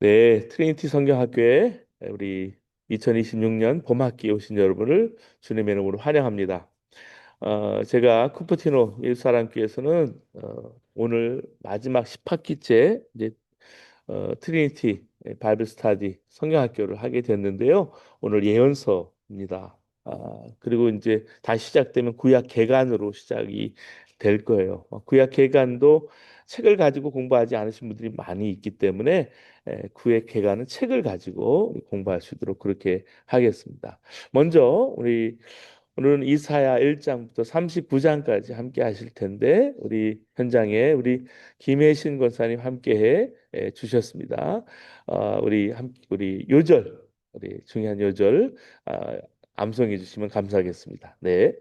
네, 트리니티 성경학교에 우리 2026년 봄학기에 오신 여러분을 주님의 이름으로 환영합니다. 제가 쿠퍼티노 일사람교에서는 오늘 마지막 10학기째 이제 트리니티 바이블 스타디 성경학교를 하게 됐는데요. 오늘 예언서입니다. 그리고 이제 다시 시작되면 구약 개간으로 시작이 될 거예요. 구약 개간도 책을 가지고 공부하지 않으신 분들이 많이 있기 때문에 구약 개간은 책을 가지고 공부할 수 있도록 그렇게 하겠습니다. 먼저 오늘은 이사야 1장부터 39장까지 함께 하실 텐데 우리 현장에 우리 김혜신 권사님 함께 해 주셨습니다. 우리 요절 우리 중요한 요절 아, 암송해 주시면 감사하겠습니다. 네.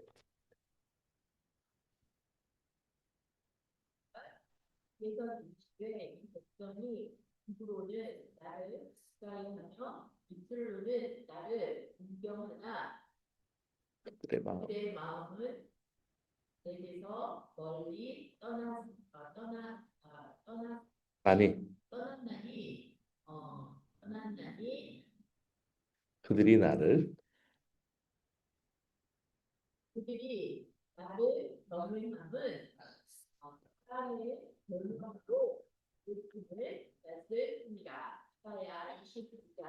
그래서 이에 이 백성이 입으로는 나를 시가하며 입술로는 나를 공경하나 그들의 마음 그들의 마음은 내게서 멀리 아니 떠났나니 떠났나니 그들이 나를 그들이 나를 경외함은 사람의 멸망으로 일품을 냈습니다. 이사야 29장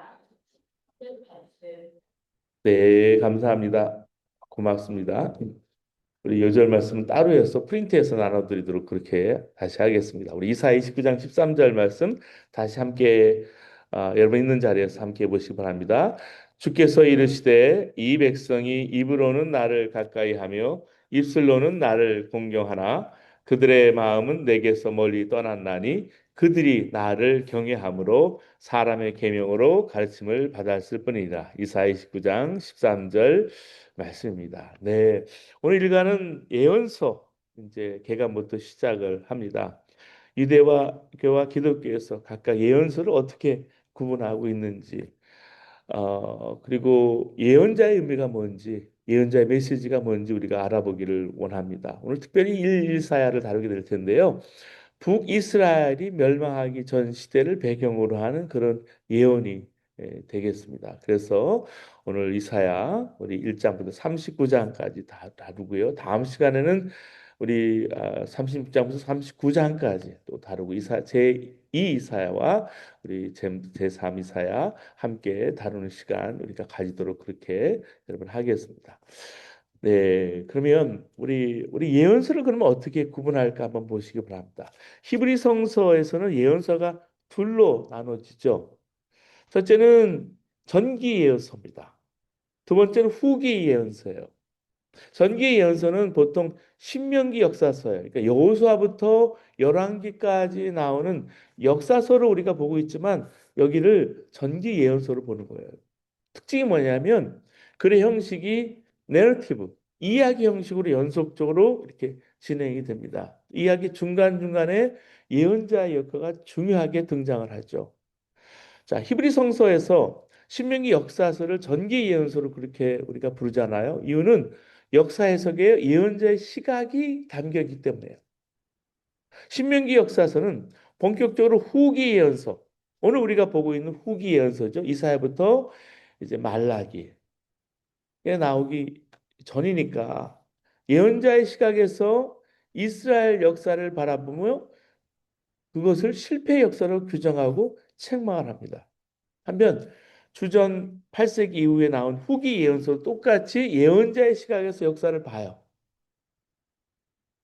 10절 말씀. 네 감사합니다. 고맙습니다. 우리 요절 말씀은 따로 해서 프린트해서 나눠드리도록 그렇게 다시 하겠습니다. 우리 이사야 29장 13절 말씀 다시 함께 여러분 있는 자리에서 함께 해보시기 바랍니다. 주께서 이르시되 이 백성이 입으로는 나를 가까이 하며 입술로는 나를 공경하나 그들의 마음은 내게서 멀리 떠났나니 그들이 나를 경외함으로 사람의 계명으로 가르침을 받았을 뿐이다. 이사야 29장 13절 말씀입니다. 네. 오늘 일과는 예언서 이제 개관부터 시작을 합니다. 유대와 교와 기독교에서 각각 예언서를 어떻게 구분하고 있는지, 그리고 예언자의 의미가 뭔지, 예언자의 메시지가 뭔지 우리가 알아보기를 원합니다. 오늘 특별히 일사야를 다루게 될 텐데요. 북이스라엘이 멸망하기 전 시대를 배경으로 하는 그런 예언이 되겠습니다. 그래서 오늘 이사야 우리 1장부터 39장까지 다 다루고요. 다음 시간에는 우리 36장부터 39장까지 또 다루고 제2 이사야와 우리 제3 이사야 함께 다루는 시간 우리가 가지도록 그렇게 여러분 하겠습니다. 네, 그러면 우리 예언서를 그러면 어떻게 구분할까 한번 보시기 바랍니다. 히브리 성서에서는 예언서가 둘로 나눠지죠. 첫째는 전기 예언서입니다. 두 번째는 후기 예언서예요. 전기 예언서는 보통 신명기 역사서예요. 그러니까 여호수아부터 열왕기까지 나오는 역사서를 우리가 보고 있지만 여기를 전기 예언서로 보는 거예요. 특징이 뭐냐면 글의 형식이 내러티브, 이야기 형식으로 연속적으로 이렇게 진행이 됩니다. 이야기 중간중간에 예언자의 역할가 중요하게 등장을 하죠. 자, 히브리 성서에서 신명기 역사서를 전기 예언서로 그렇게 우리가 부르잖아요. 이유는 역사 해석에 예언자의 시각이 담겨 있기 때문에요. 신명기 역사서는 본격적으로 후기 예언서. 오늘 우리가 보고 있는 후기 예언서죠. 이사야부터 이제 말라기에 나오기 전이니까 예언자의 시각에서 이스라엘 역사를 바라보며 그것을 실패 역사로 규정하고 책망을 합니다. 한편 주전 8세기 이후에 나온 후기 예언서 똑같이 예언자의 시각에서 역사를 봐요.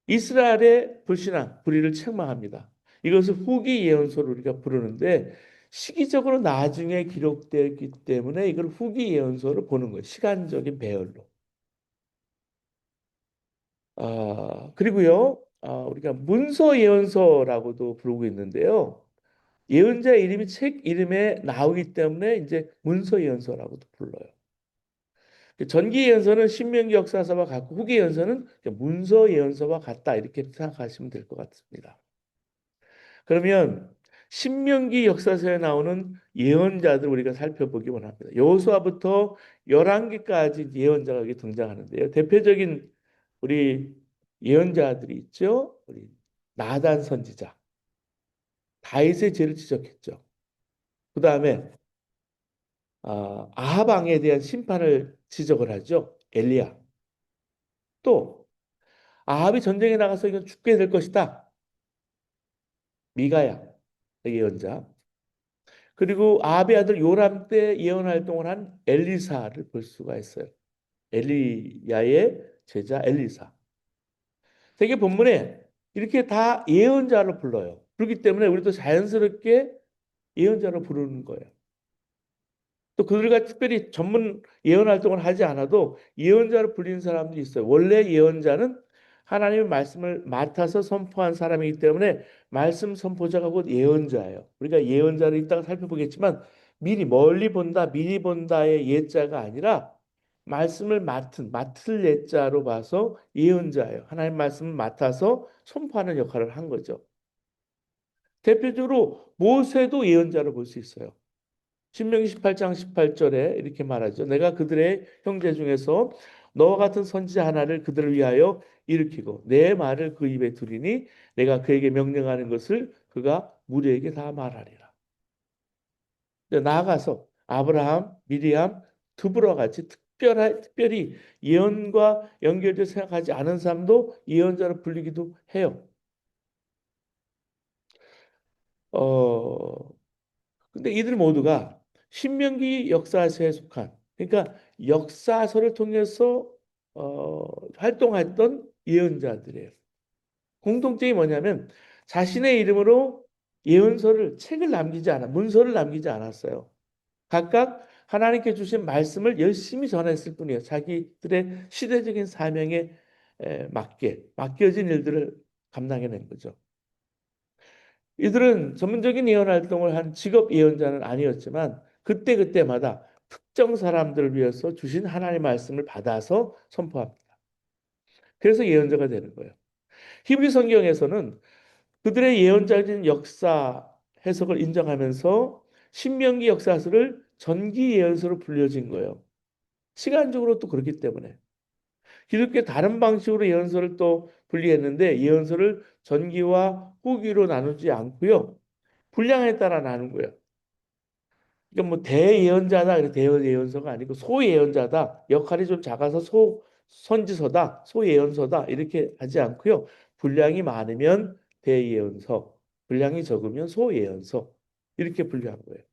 이스라엘의 불신앙, 불의를 책망합니다. 이것을 후기 예언서로 우리가 부르는데 시기적으로 나중에 기록되었기 때문에 이걸 후기 예언서로 보는 거예요. 시간적인 배열로. 그리고요, 우리가 문서 예언서라고도 부르고 있는데요. 예언자 이름이 책 이름에 나오기 때문에 이제 문서 예언서라고도 불러요. 전기 예언서는 신명기 역사서와 같고 후기 예언서는 문서 예언서와 같다 이렇게 생각하시면 될 것 같습니다. 그러면 신명기 역사서에 나오는 예언자들 우리가 살펴보기 원합니다. 여호수아부터 열왕기까지 예언자가 여기 등장하는데요. 대표적인 우리 예언자들이 있죠. 우리 나단 선지자, 다윗의 죄를 지적했죠. 그 다음에 아합 왕에 대한 심판을 지적을 하죠. 엘리야. 또 아합이 전쟁에 나가서 이건 죽게 될 것이다. 미가야 예언자. 그리고 아합의 아들 요람 때 예언 활동을 한 엘리사를 볼 수가 있어요. 엘리야의 제자 엘리사. 되게 본문에 이렇게 다 예언자로 불러요. 그렇기 때문에 우리도 자연스럽게 예언자로 부르는 거예요. 또 그들과 특별히 전문 예언 활동을 하지 않아도 예언자로 불리는 사람들이 있어요. 원래 예언자는 하나님의 말씀을 맡아서 선포한 사람이기 때문에 말씀 선포자가 곧 예언자예요. 우리가 예언자를 이따가 살펴보겠지만 미리 멀리 본다, 미리 본다의 예자가 아니라 말씀을 맡을 예자로 봐서 예언자예요. 하나님 말씀을 맡아서 선포하는 역할을 한 거죠. 대표적으로 모세도 예언자로 볼 수 있어요. 신명기 18장 18절에 이렇게 말하죠. 내가 그들의 형제 중에서 너와 같은 선지자 하나를 그들을 위하여 일으키고 내 말을 그 입에 두리니 내가 그에게 명령하는 것을 그가 무리에게 다 말하리라. 나아가서 아브라함, 미리암, 두브라 같이 특별히 예언과 연결되어 생각하지 않은 사람도 예언자로 불리기도 해요. 어, 근데 이들 모두가 신명기 역사서에 속한 그러니까 역사서를 통해서 활동했던 예언자들이에요. 공통점이 뭐냐면 자신의 이름으로 책을 남기지 않아 문서를 남기지 않았어요. 각각 하나님께 주신 말씀을 열심히 전했을 뿐이에요. 자기들의 시대적인 사명에 맡겨진 일들을 감당해낸 거죠. 이들은 전문적인 예언 활동을 한 직업 예언자는 아니었지만 그때그때마다 특정 사람들을 위해서 주신 하나님의 말씀을 받아서 선포합니다. 그래서 예언자가 되는 거예요. 히브리 성경에서는 그들의 예언자적인 역사 해석을 인정하면서 신명기 역사서를 전기 예언서로 불려진 거예요. 시간적으로 또 그렇기 때문에. 기독교 다른 방식으로 예언서를 또 분리했는데 예언서를 전기와 후기로 나누지 않고요. 분량에 따라 나눈 거예요. 그러니까 뭐 대예언자다, 대예언서가 아니고 소예언자다, 역할이 좀 작아서 선지서다, 소예언서다 이렇게 하지 않고요. 분량이 많으면 대예언서, 분량이 적으면 소예언서 이렇게 분류한 거예요.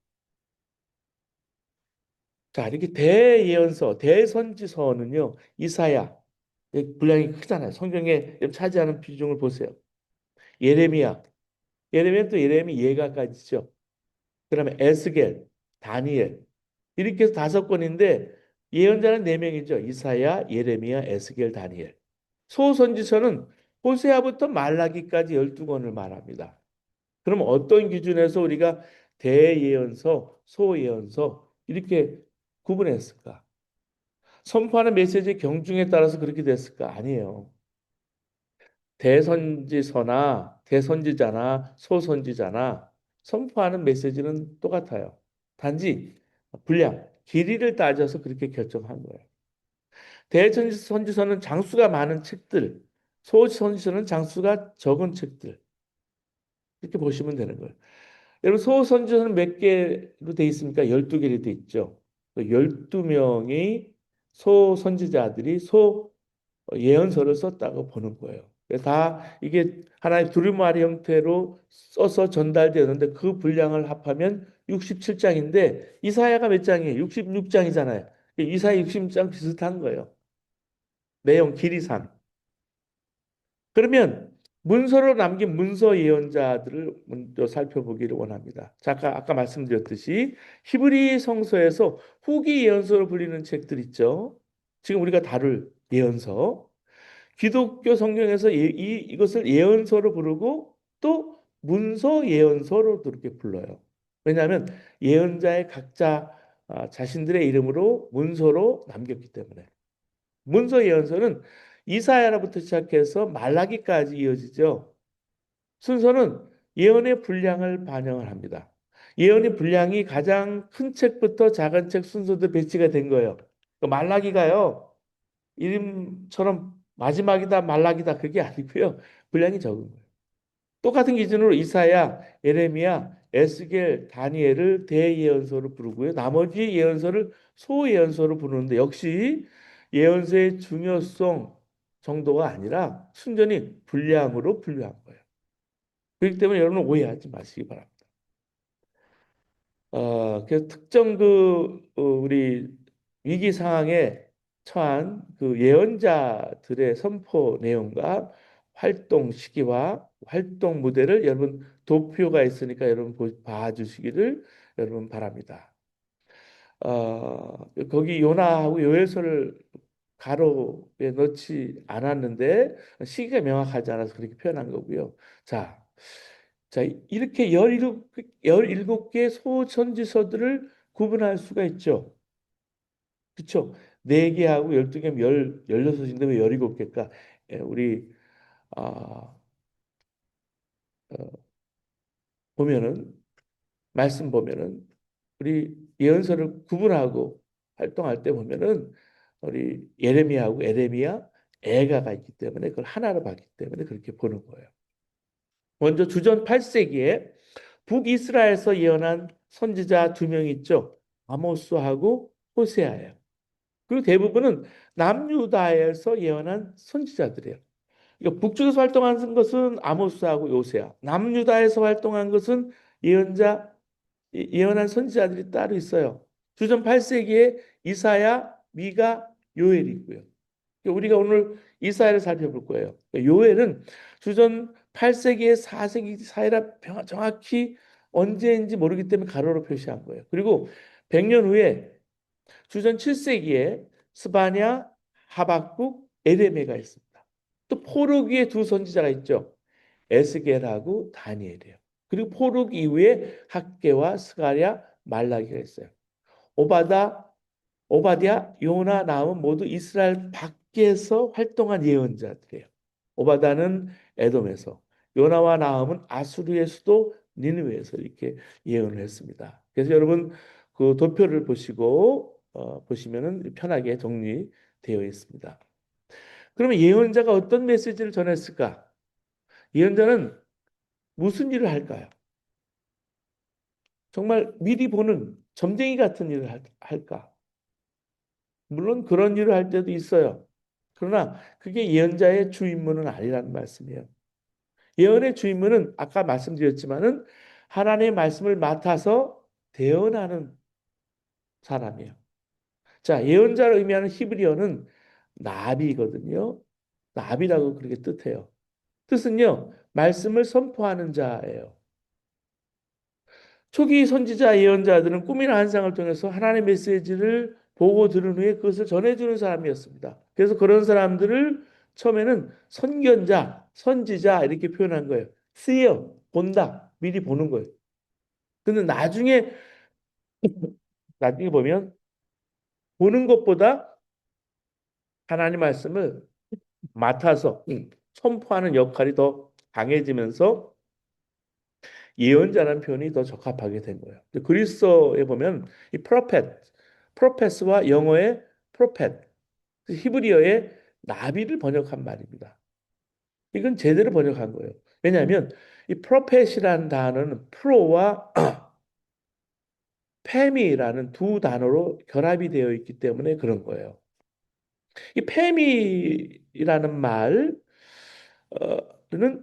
자, 이렇게 대예언서, 대선지서는요, 이사야 분량이 크잖아요. 성경에 차지하는 비중을 보세요. 예레미야, 예레미야 또 예레미 예가까지죠. 그다음에 에스겔, 다니엘 이렇게 해서 5권인데 예언자는 4명이죠. 이사야, 예레미야, 에스겔, 다니엘. 소선지서는 호세아부터 말라기까지 12권을 말합니다. 그럼 어떤 기준에서 우리가 대예언서, 소예언서 이렇게 구분했을까? 선포하는 메시지의 경중에 따라서 그렇게 됐을까? 아니에요. 대선지서나 대선지자나 소선지자나 선포하는 메시지는 똑같아요. 단지 분량, 길이를 따져서 그렇게 결정한 거예요. 대선지서는 장수가 많은 책들, 소선지서는 장수가 적은 책들 이렇게 보시면 되는 거예요. 여러분 소선지서는 몇 개로 돼 있습니까? 12개로 돼 있죠. 12명의 소선지자들이 소 예언서를 썼다고 보는 거예요. 다 이게 하나의 두루마리 형태로 써서 전달되었는데 그 분량을 합하면 67장인데 이사야가 몇 장이에요? 66장이잖아요. 이사야 66장 비슷한 거예요. 내용 길이상. 그러면 문서로 남긴 문서 예언자들을 먼저 살펴보기를 원합니다. 아까 말씀드렸듯이 히브리 성서에서 후기 예언서로 불리는 책들 있죠. 지금 우리가 다룰 예언서. 기독교 성경에서 이것을 예언서로 부르고 또 문서 예언서로도 이렇게 불러요. 왜냐하면 예언자의 각자 자신들의 이름으로 문서로 남겼기 때문에. 문서 예언서는 이사야로부터 시작해서 말라기까지 이어지죠. 순서는 예언의 분량을 반영을 합니다. 예언의 분량이 가장 큰 책부터 작은 책 순서도 배치가 된 거예요. 말라기가요. 이름처럼 마지막이다 말락이다 그게 아니고요. 분량이 적은 거예요. 똑같은 기준으로 이사야, 예레미야, 에스겔, 다니엘을 대예언서로 부르고요. 나머지 예언서를 소예언서로 부르는데 역시 예언서의 중요성 정도가 아니라 순전히 분량으로 분류한 거예요. 그렇기 때문에 여러분은 오해하지 마시기 바랍니다. 그래서 특정 우리 위기 상황에 처한 그 예언자들의 선포 내용과 활동 시기와 활동 무대를 여러분 도표가 있으니까 여러분 봐주시기를 여러분 바랍니다. 거기 요나하고 요엘서를 가로에 넣지 않았는데 시기가 명확하지 않아서 그렇게 표현한 거고요. 자, 자, 이렇게 17개 소선지서들을 구분할 수가 있죠. 그렇죠? 4개하고 12개면 16인데 왜 17개일까? 우리 아, 어, 보면은 말씀 보면은 우리 예언서를 구분하고 활동할 때 보면은 우리 예레미야하고 에레미야 애가가 있기 때문에 그걸 하나로 봤기 때문에 그렇게 보는 거예요. 먼저 주전 8세기에 북이스라엘에서 예언한 선지자 2명 있죠. 아모스하고 호세아예요. 그리고 대부분은 남유다에서 예언한 선지자들이에요. 그러니까 북쪽에서 활동한 것은 아모스하고 요세야. 남유다에서 활동한 것은 예언자 예언한 선지자들이 따로 있어요. 주전 8세기에 이사야, 미가, 요엘이 있고요. 우리가 오늘 이사야를 살펴볼 거예요. 요엘은 주전 8세기에 4세기 사이라 정확히 언제인지 모르기 때문에 가로로 표시한 거예요. 그리고 100년 후에 주전 7세기에 스바냐, 하박국, 에레미야가 있습니다. 또 포르기의 두 선지자가 있죠. 에스겔하고 다니엘이에요. 그리고 포르기 이후에 학개와 스가랴, 말라기가 있어요. 오바다, 오바댜, 요나, 나훔은 모두 이스라엘 밖에서 활동한 예언자들이에요. 오바다는 에돔에서, 요나와 나훔은 아수르의 수도 니느웨에서 이렇게 예언을 했습니다. 그래서 여러분 그 도표를 보시고 보시면은 편하게 정리되어 있습니다. 그러면 예언자가 어떤 메시지를 전했을까? 예언자는 무슨 일을 할까요? 정말 미리 보는 점쟁이 같은 일을 할까? 물론 그런 일을 할 때도 있어요. 그러나 그게 예언자의 주 임무는 아니라는 말씀이에요. 예언의 주 임무는 아까 말씀드렸지만은 하나님의 말씀을 맡아서 대언하는 사람이에요. 자, 예언자를 의미하는 히브리어는 나비거든요. 나비라고 그렇게 뜻해요. 뜻은요, 말씀을 선포하는 자예요. 초기 선지자 예언자들은 꿈이나 환상을 통해서 하나님의 메시지를 보고 들은 후에 그것을 전해주는 사람이었습니다. 그래서 그런 사람들을 처음에는 선견자, 선지자 이렇게 표현한 거예요. seer, 본다, 미리 보는 거예요. 근데 나중에 보면 보는 것보다 하나님 말씀을 맡아서 선포하는 역할이 더 강해지면서 예언자라는 표현이 더 적합하게 된 거예요. 그리스어에 보면 이 프로페스와 영어의 프로펫, 히브리어의 나비를 번역한 말입니다. 이건 제대로 번역한 거예요. 왜냐하면 이 프로펫이라는 단어는 프로와 페미라는 두 단어로 결합이 되어 있기 때문에 그런 거예요. 이 페미라는 말은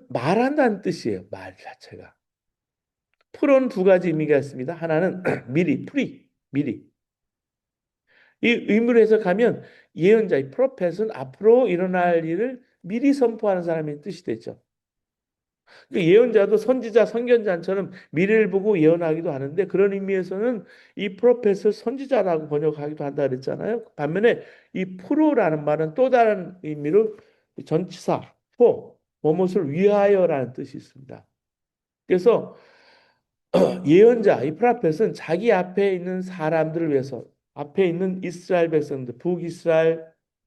말한다는 뜻이에요. 말 자체가. 프로는 두 가지 의미가 있습니다. 하나는 미리, 미리. 이 의미로 해석하면 예언자, 이 프로펫은 앞으로 일어날 일을 미리 선포하는 사람의 뜻이 되죠. 그 예언자도 선지자, 선견자처럼 미래를 보고 예언하기도 하는데 그런 의미에서는 이 프로펫을 선지자라고 번역하기도 한다 그랬잖아요. 반면에 이 프로라는 말은 또 다른 의미로 전치사, 무엇을 위하여라는 뜻이 있습니다. 그래서 예언자, 이 프라펫은 자기 앞에 있는 사람들을 위해서 앞에 있는 이스라엘 백성들, 북이스라엘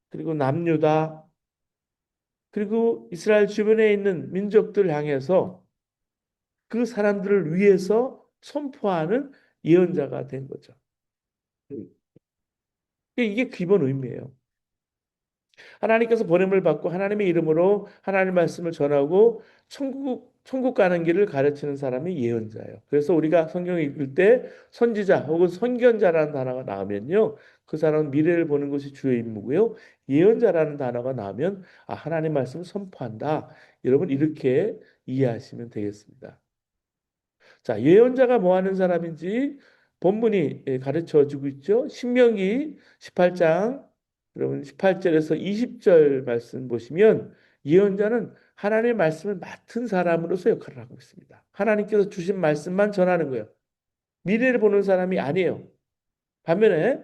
그리고 남유다 그리고 이스라엘 주변에 있는 민족들을 향해서 그 사람들을 위해서 선포하는 예언자가 된 거죠. 이게 기본 의미예요. 하나님께서 보냄을 받고 하나님의 이름으로 하나님의 말씀을 전하고 천국 가는 길을 가르치는 사람이 예언자예요. 그래서 우리가 성경을 읽을 때 선지자 혹은 선견자라는 단어가 나오면요. 그 사람은 미래를 보는 것이 주의 임무고요. 예언자라는 단어가 나오면 아, 하나님의 말씀을 선포한다. 여러분 이렇게 이해하시면 되겠습니다. 자, 예언자가 뭐 하는 사람인지 본문이 가르쳐 주고 있죠. 신명기 18장, 여러분 18절에서 20절 말씀 보시면 예언자는 하나님의 말씀을 맡은 사람으로서 역할을 하고 있습니다. 하나님께서 주신 말씀만 전하는 거예요. 미래를 보는 사람이 아니에요. 반면에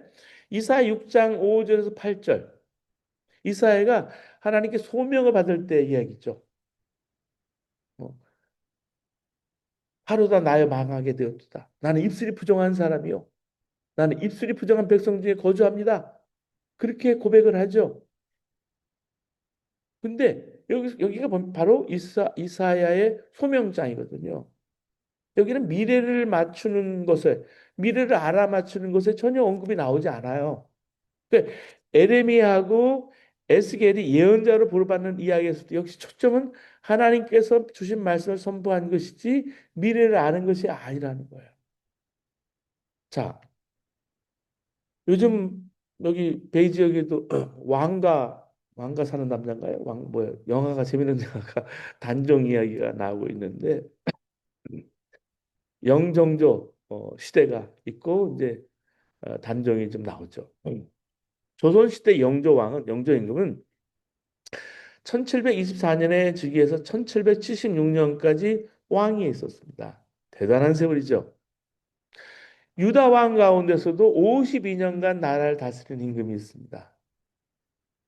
이사야 6장 5절에서 8절, 이사야가 하나님께 소명을 받을 때 이야기죠. 뭐, 하루다 나여 망하게 되었다. 나는 입술이 부정한 사람이요. 나는 입술이 부정한 백성 중에 거주합니다. 그렇게 고백을 하죠. 근데 여기가 바로 이사야의 소명장이거든요. 여기는 미래를 맞추는 것에, 미래를 알아맞추는 것에 전혀 언급이 나오지 않아요. 근데 에레미야하고 에스겔이 예언자로 부르받는 이야기에서도 역시 초점은 하나님께서 주신 말씀을 선포한 것이지 미래를 아는 것이 아니라는 거예요. 자, 요즘 여기 베이지 역에도 왕가 사는 남자인가요? 왕 뭐야? 영화가 재밌는 영화가 단종 이야기가 나오고 있는데 영정조 시대가 있고 이제 단종이 좀 나오죠. 조선 시대 영조 왕은 영조 임금은 1724년에 즉위해서 1776년까지 왕위에 있었습니다. 대단한 세월이죠. 유다 왕 가운데서도 52년간 나라를 다스린 임금이 있습니다.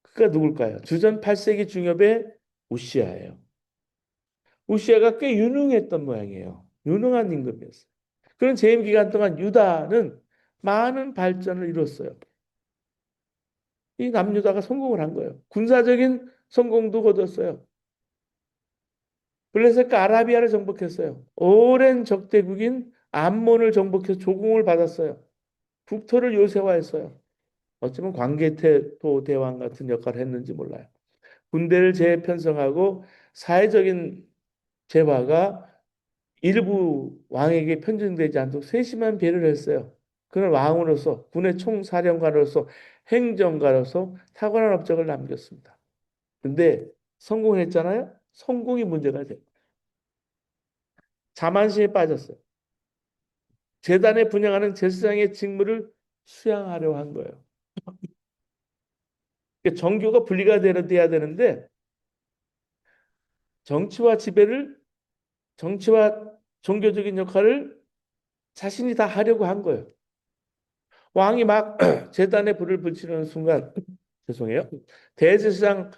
그가 누굴까요? 주전 8세기 중엽의 우시아예요. 우시아가 꽤 유능했던 모양이에요. 유능한 임금이었어요. 그런 재임 기간 동안 유다는 많은 발전을 이뤘어요. 이 남유다가 성공을 한 거예요. 군사적인 성공도 거뒀어요. 블레셋과 아라비아를 정복했어요. 오랜 적대국인 암몬을 정복해서 조공을 받았어요. 국토를 요새화했어요. 어쩌면 광개토 대왕 같은 역할을 했는지 몰라요. 군대를 재편성하고 사회적인 재화가 일부 왕에게 편중되지 않도록 세심한 배려를 했어요. 그는 왕으로서 군의 총사령관으로서 행정가로서 탁월한 업적을 남겼습니다. 근데 성공했잖아요. 성공이 문제가 돼요. 자만심에 빠졌어요. 재단에 분양하는 제사장의 직무를 수양하려 한 거예요. 그러니까 정교가 분리가 돼야 되는데 정치와 지배를 정치와 종교적인 역할을 자신이 다 하려고 한 거예요. 왕이 막 제단에 불을 붙이는 순간 죄송해요. 대제사장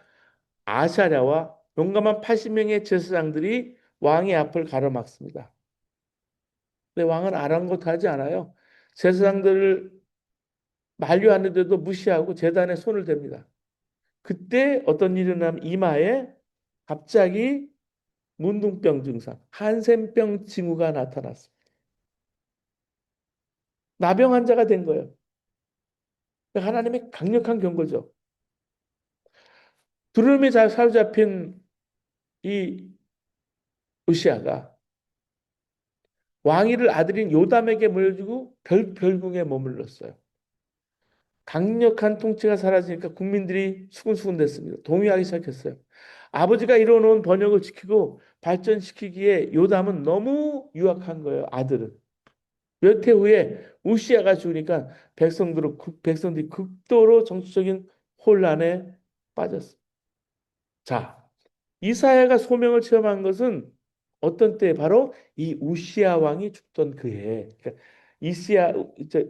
아샤랴와 용감한 80명의 제사장들이 왕의 앞을 가로막습니다. 근데 왕은 아랑곳하지 않아요. 제사장들을 만류하는데도 무시하고 제단에 손을 댑니다. 그때 어떤 일이 일어나면 이마에 갑자기 문둥병 증상, 한센병 징후가 나타났습니다. 나병 환자가 된 거예요. 하나님의 강력한 경고죠. 두려움에 잘 사로잡힌 이 우시아가 왕위를 아들인 요담에게 물려주고 별궁에 머물렀어요. 강력한 통치가 사라지니까 국민들이 수군수군 됐습니다. 동요하기 시작했어요. 아버지가 이뤄놓은 번영을 지키고 발전시키기에 요담은 너무 유약한 거예요. 아들은. 몇 해 후에 우시아가 죽으니까 백성들이 극도로 정치적인 혼란에 빠졌어요. 자, 이사야가 소명을 체험한 것은 어떤 때 바로 이 우시아 왕이 죽던 그 해에 그러니까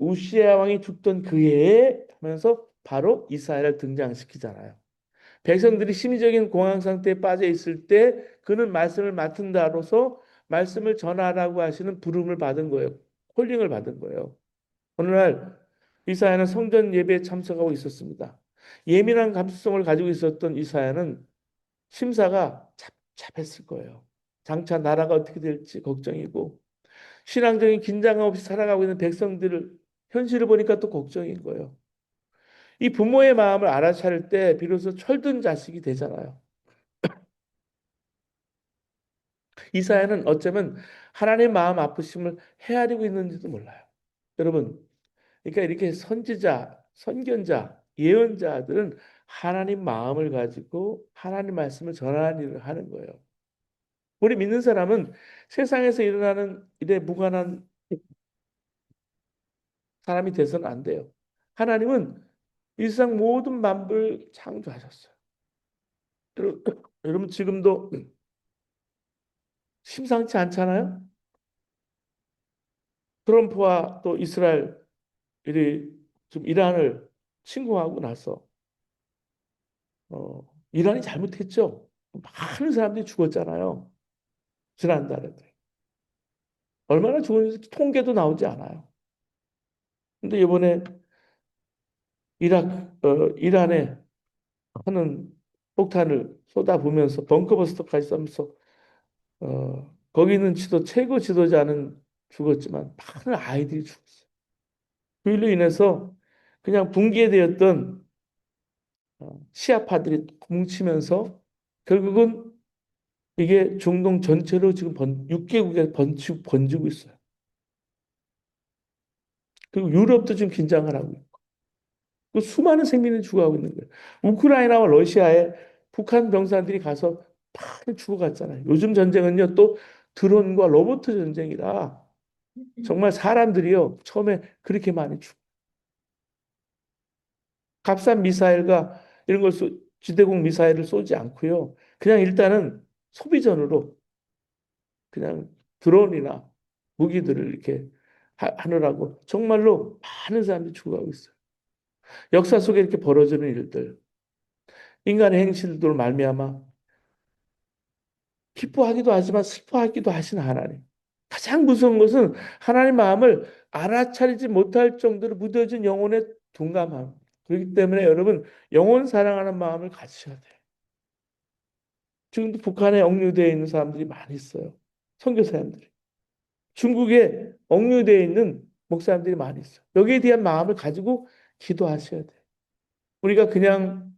우시아 왕이 죽던 그 해에 하면서 바로 이사야를 등장시키잖아요. 백성들이 심리적인 공황 상태에 빠져 있을 때 그는 말씀을 맡은다로서 말씀을 전하라고 하시는 부름을 받은 거예요. 콜링을 받은 거예요. 어느 날 이사야는 성전 예배에 참석하고 있었습니다. 예민한 감수성을 가지고 있었던 이사야는 심사가 잡잡했을 거예요. 장차 나라가 어떻게 될지 걱정이고 신앙적인 긴장감 없이 살아가고 있는 백성들을 현실을 보니까 또 걱정인 거예요. 이 부모의 마음을 알아차릴 때 비로소 철든 자식이 되잖아요. 이사야는 어쩌면 하나님의 마음 아프심을 헤아리고 있는지도 몰라요. 여러분, 그러니까 이렇게 선지자, 선견자, 예언자들은 하나님 마음을 가지고 하나님 말씀을 전하는 일을 하는 거예요. 우리 믿는 사람은 세상에서 일어나는 일에 무관한 사람이 돼서는 안 돼요. 하나님은 이 세상 모든 만물을 창조하셨어요. 여러분 지금도 심상치 않잖아요? 트럼프와 또 이스라엘이 좀 이란을 침공하고 나서 이란이 잘못했죠. 많은 사람들이 죽었잖아요. 지난달에. 얼마나 죽었는지 통계도 나오지 않아요. 근데 이번에 이란에 하는 폭탄을 쏟아부으면서 벙커버스터까지 쏘면서 거기 있는 최고 지도자는 죽었지만 많은 아이들이 죽었어요. 그 일로 인해서 그냥 붕괴되었던 시아파들이 뭉치면서 결국은 이게 중동 전체로 지금 6개국에 번지고 있어요. 그리고 유럽도 지금 긴장을 하고 있고 그 수많은 생민이 죽어가고 있는 거예요. 우크라이나와 러시아에 북한 병사들이 가서 많이 죽어갔잖아요. 요즘 전쟁은요 또 드론과 로봇 전쟁이라 정말 사람들이요 처음에 그렇게 많이 죽. 값싼 미사일과 이런 걸 지대공 미사일을 쏘지 않고요. 그냥 일단은 소비전으로 그냥 드론이나 무기들을 이렇게 하느라고 정말로 많은 사람들이 죽어가고 있어요. 역사 속에 이렇게 벌어지는 일들, 인간의 행실들로 말미암아 기뻐하기도 하지만 슬퍼하기도 하신 하나님. 가장 무서운 것은 하나님 마음을 알아차리지 못할 정도로 무뎌진 영혼의 둔감함. 그렇기 때문에 여러분 영혼 사랑하는 마음을 가지셔야 돼요. 지금도 북한에 억류되어 있는 사람들이 많이 있어요. 선교사님들이. 중국에 억류되어 있는 목사님들이 많이 있어요. 여기에 대한 마음을 가지고 기도하셔야 돼요. 우리가 그냥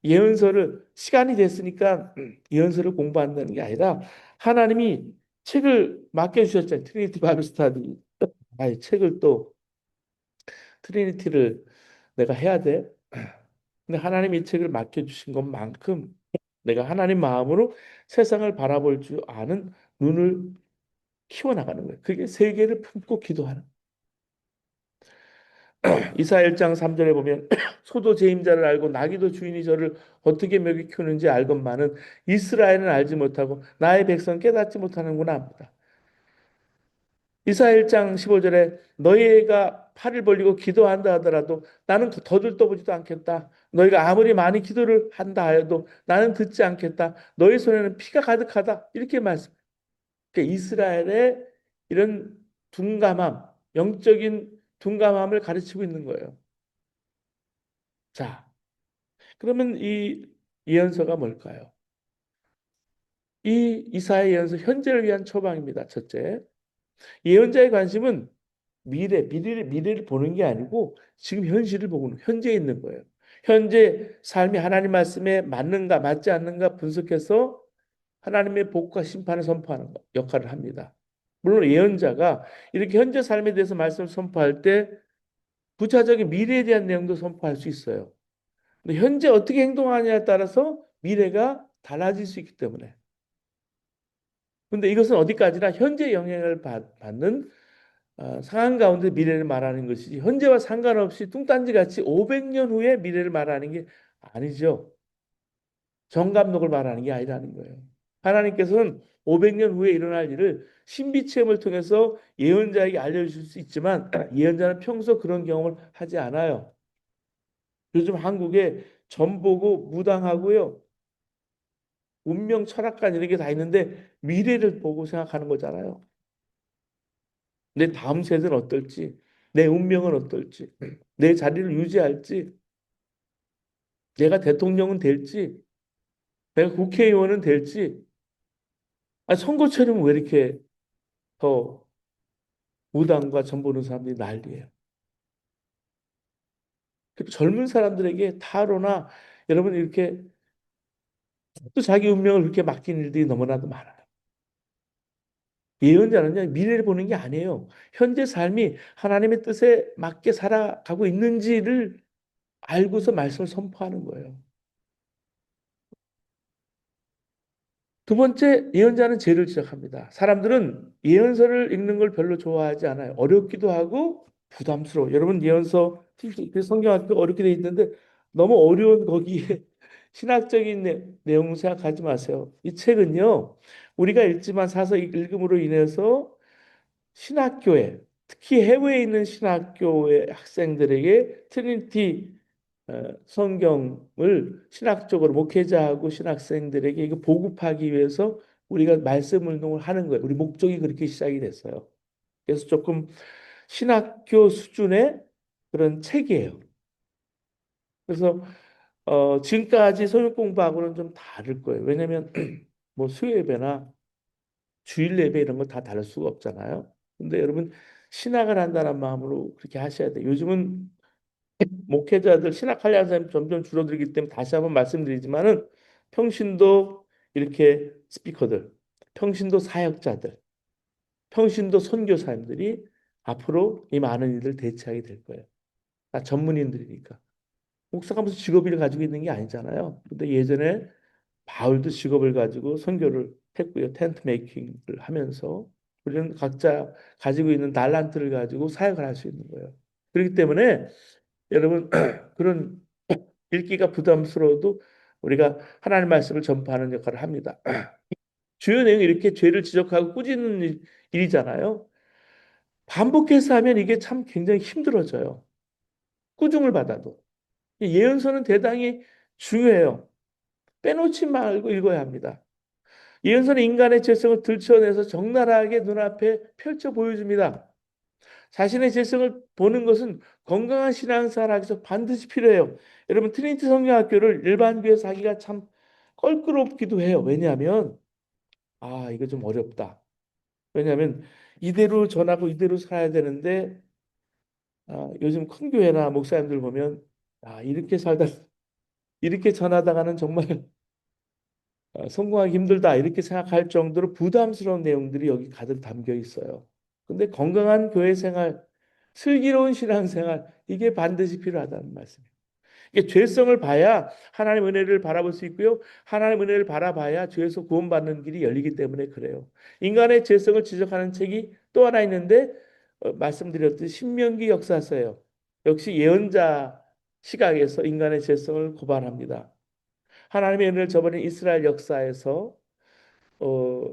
예언서를 시간이 됐으니까 예언서를 공부한다는 게 아니라 하나님이 책을 맡겨주셨잖아요. 트리니티 바이블 스타디. 아이, 책을 또 트리니티를 내가 해야 돼. 근데 하나님이 이 책을 맡겨주신 것만큼 내가 하나님 마음으로 세상을 바라볼 줄 아는 눈을 키워나가는 거예요. 그게 세계를 품고 기도하는. 이사 1장 3절에 보면 소도 재임자를 알고 나귀도 주인이 저를 어떻게 먹이 키우는지 알건만은 이스라엘은 알지 못하고 나의 백성 깨닫지 못하는구나 합니다. 이사 1장 15절에 너희가 팔을 벌리고 기도한다 하더라도 나는 더들떠보지도 않겠다. 너희가 아무리 많이 기도를 한다 하여도 나는 듣지 않겠다. 너희 손에는 피가 가득하다. 이렇게 말씀. 그러니까 이스라엘의 이런 둔감함, 영적인 둔감함을 가르치고 있는 거예요. 자, 그러면 이 예언서가 뭘까요? 이 이사의 예언서 현재를 위한 처방입니다. 첫째, 예언자의 관심은 미래를 보는 게 아니고 지금 현실을 보고 현재에 있는 거예요. 현재 삶이 하나님 말씀에 맞는가 맞지 않는가 분석해서 하나님의 복과 심판을 선포하는 역할을 합니다. 물론 예언자가 이렇게 현재 삶에 대해서 말씀을 선포할 때 부차적인 미래에 대한 내용도 선포할 수 있어요. 근데 현재 어떻게 행동하냐에 따라서 미래가 달라질 수 있기 때문에. 근데 이것은 어디까지나 현재 영향을 받는 상황 가운데 미래를 말하는 것이지 현재와 상관없이 뚱딴지 같이 500년 후에 미래를 말하는 게 아니죠. 정감록을 말하는 게 아니라는 거예요. 하나님께서는 500년 후에 일어날 일을 신비 체험을 통해서 예언자에게 알려주실 수 있지만 예언자는 평소 그런 경험을 하지 않아요. 요즘 한국에 점 보고 무당하고요. 운명 철학관 이런 게 다 있는데 미래를 보고 생각하는 거잖아요. 내 다음 세대는 어떨지, 내 운명은 어떨지, 내 자리를 유지할지, 내가 대통령은 될지, 내가 국회의원은 될지. 선거철이면 왜 이렇게 더 무당과 점 보는 사람들이 난리예요. 젊은 사람들에게 타로나 여러분 이렇게 또 자기 운명을 그렇게 맡기는 일들이 너무나도 많아요. 예언자는요, 미래를 보는 게 아니에요. 현재 삶이 하나님의 뜻에 맞게 살아가고 있는지를 알고서 말씀을 선포하는 거예요. 두 번째, 예언자는 죄를 지적합니다. 사람들은 예언서를 읽는 걸 별로 좋아하지 않아요. 어렵기도 하고 부담스러워. 여러분 예언서 그 성경학교 어렵게 돼 있는데 너무 어려운 거기에 신학적인 내용 생각하지 마세요. 이 책은요, 우리가 읽지만 사서 읽음으로 인해서 신학교에 특히 해외에 있는 신학교의 학생들에게 트리니티 성경을 신학적으로 목회자하고 신학생들에게 이거 보급하기 위해서 우리가 말씀 운동을 하는 거예요. 우리 목적이 그렇게 시작이 됐어요. 그래서 조금 신학교 수준의 그런 책이에요. 그래서 지금까지 성경 공부하고는 좀 다를 거예요. 왜냐하면 뭐 수요 예배나 주일 예배 이런 거 다 다를 수가 없잖아요. 근데 여러분 신학을 한다는 마음으로 그렇게 하셔야 돼요. 요즘은 목회자들 신학하려는 사람이 점점 줄어들기 때문에 다시 한번 말씀드리지만은 평신도 이렇게 스피커들, 평신도 사역자들, 평신도 선교사님들이 앞으로 이 많은 일을 대체하게 될 거예요. 다 전문인들이니까. 목사가 무슨 직업을 가지고 있는 게 아니잖아요. 근데 예전에 바울도 직업을 가지고 선교를 했고요. 텐트 메이킹을 하면서 우리는 각자 가지고 있는 달란트를 가지고 사역을 할 수 있는 거예요. 그렇기 때문에 여러분 그런 읽기가 부담스러워도 우리가 하나님 말씀을 전파하는 역할을 합니다. 주요 내용이 이렇게 죄를 지적하고 꾸짖는 일이잖아요. 반복해서 하면 이게 참 굉장히 힘들어져요. 꾸중을 받아도. 예언서는 대단히 중요해요. 빼놓지 말고 읽어야 합니다. 예언서는 인간의 죄성을 들춰내서 적나라하게 눈앞에 펼쳐 보여줍니다. 자신의 죄성을 보는 것은 건강한 신앙생활하기서 반드시 필요해요. 여러분 트리니티 성경학교를 일반 교회에서 하기가 참 껄끄럽기도 해요. 왜냐하면 이거 좀 어렵다. 왜냐하면 이대로 전하고 이대로 살아야 되는데 요즘 큰 교회나 목사님들 보면 이렇게 살다 이렇게 전하다가는 정말 성공하기 힘들다 이렇게 생각할 정도로 부담스러운 내용들이 여기 가득 담겨 있어요. 근데 건강한 교회 생활, 슬기로운 신앙 생활 이게 반드시 필요하다는 말씀이에요. 이게 죄성을 봐야 하나님 은혜를 바라볼 수 있고요. 하나님 은혜를 바라봐야 죄에서 구원받는 길이 열리기 때문에 그래요. 인간의 죄성을 지적하는 책이 또 하나 있는데 말씀드렸듯이 신명기 역사서예요. 역시 예언자 시각에서 인간의 죄성을 고발합니다. 하나님의 은혜를 저버린 이스라엘 역사에서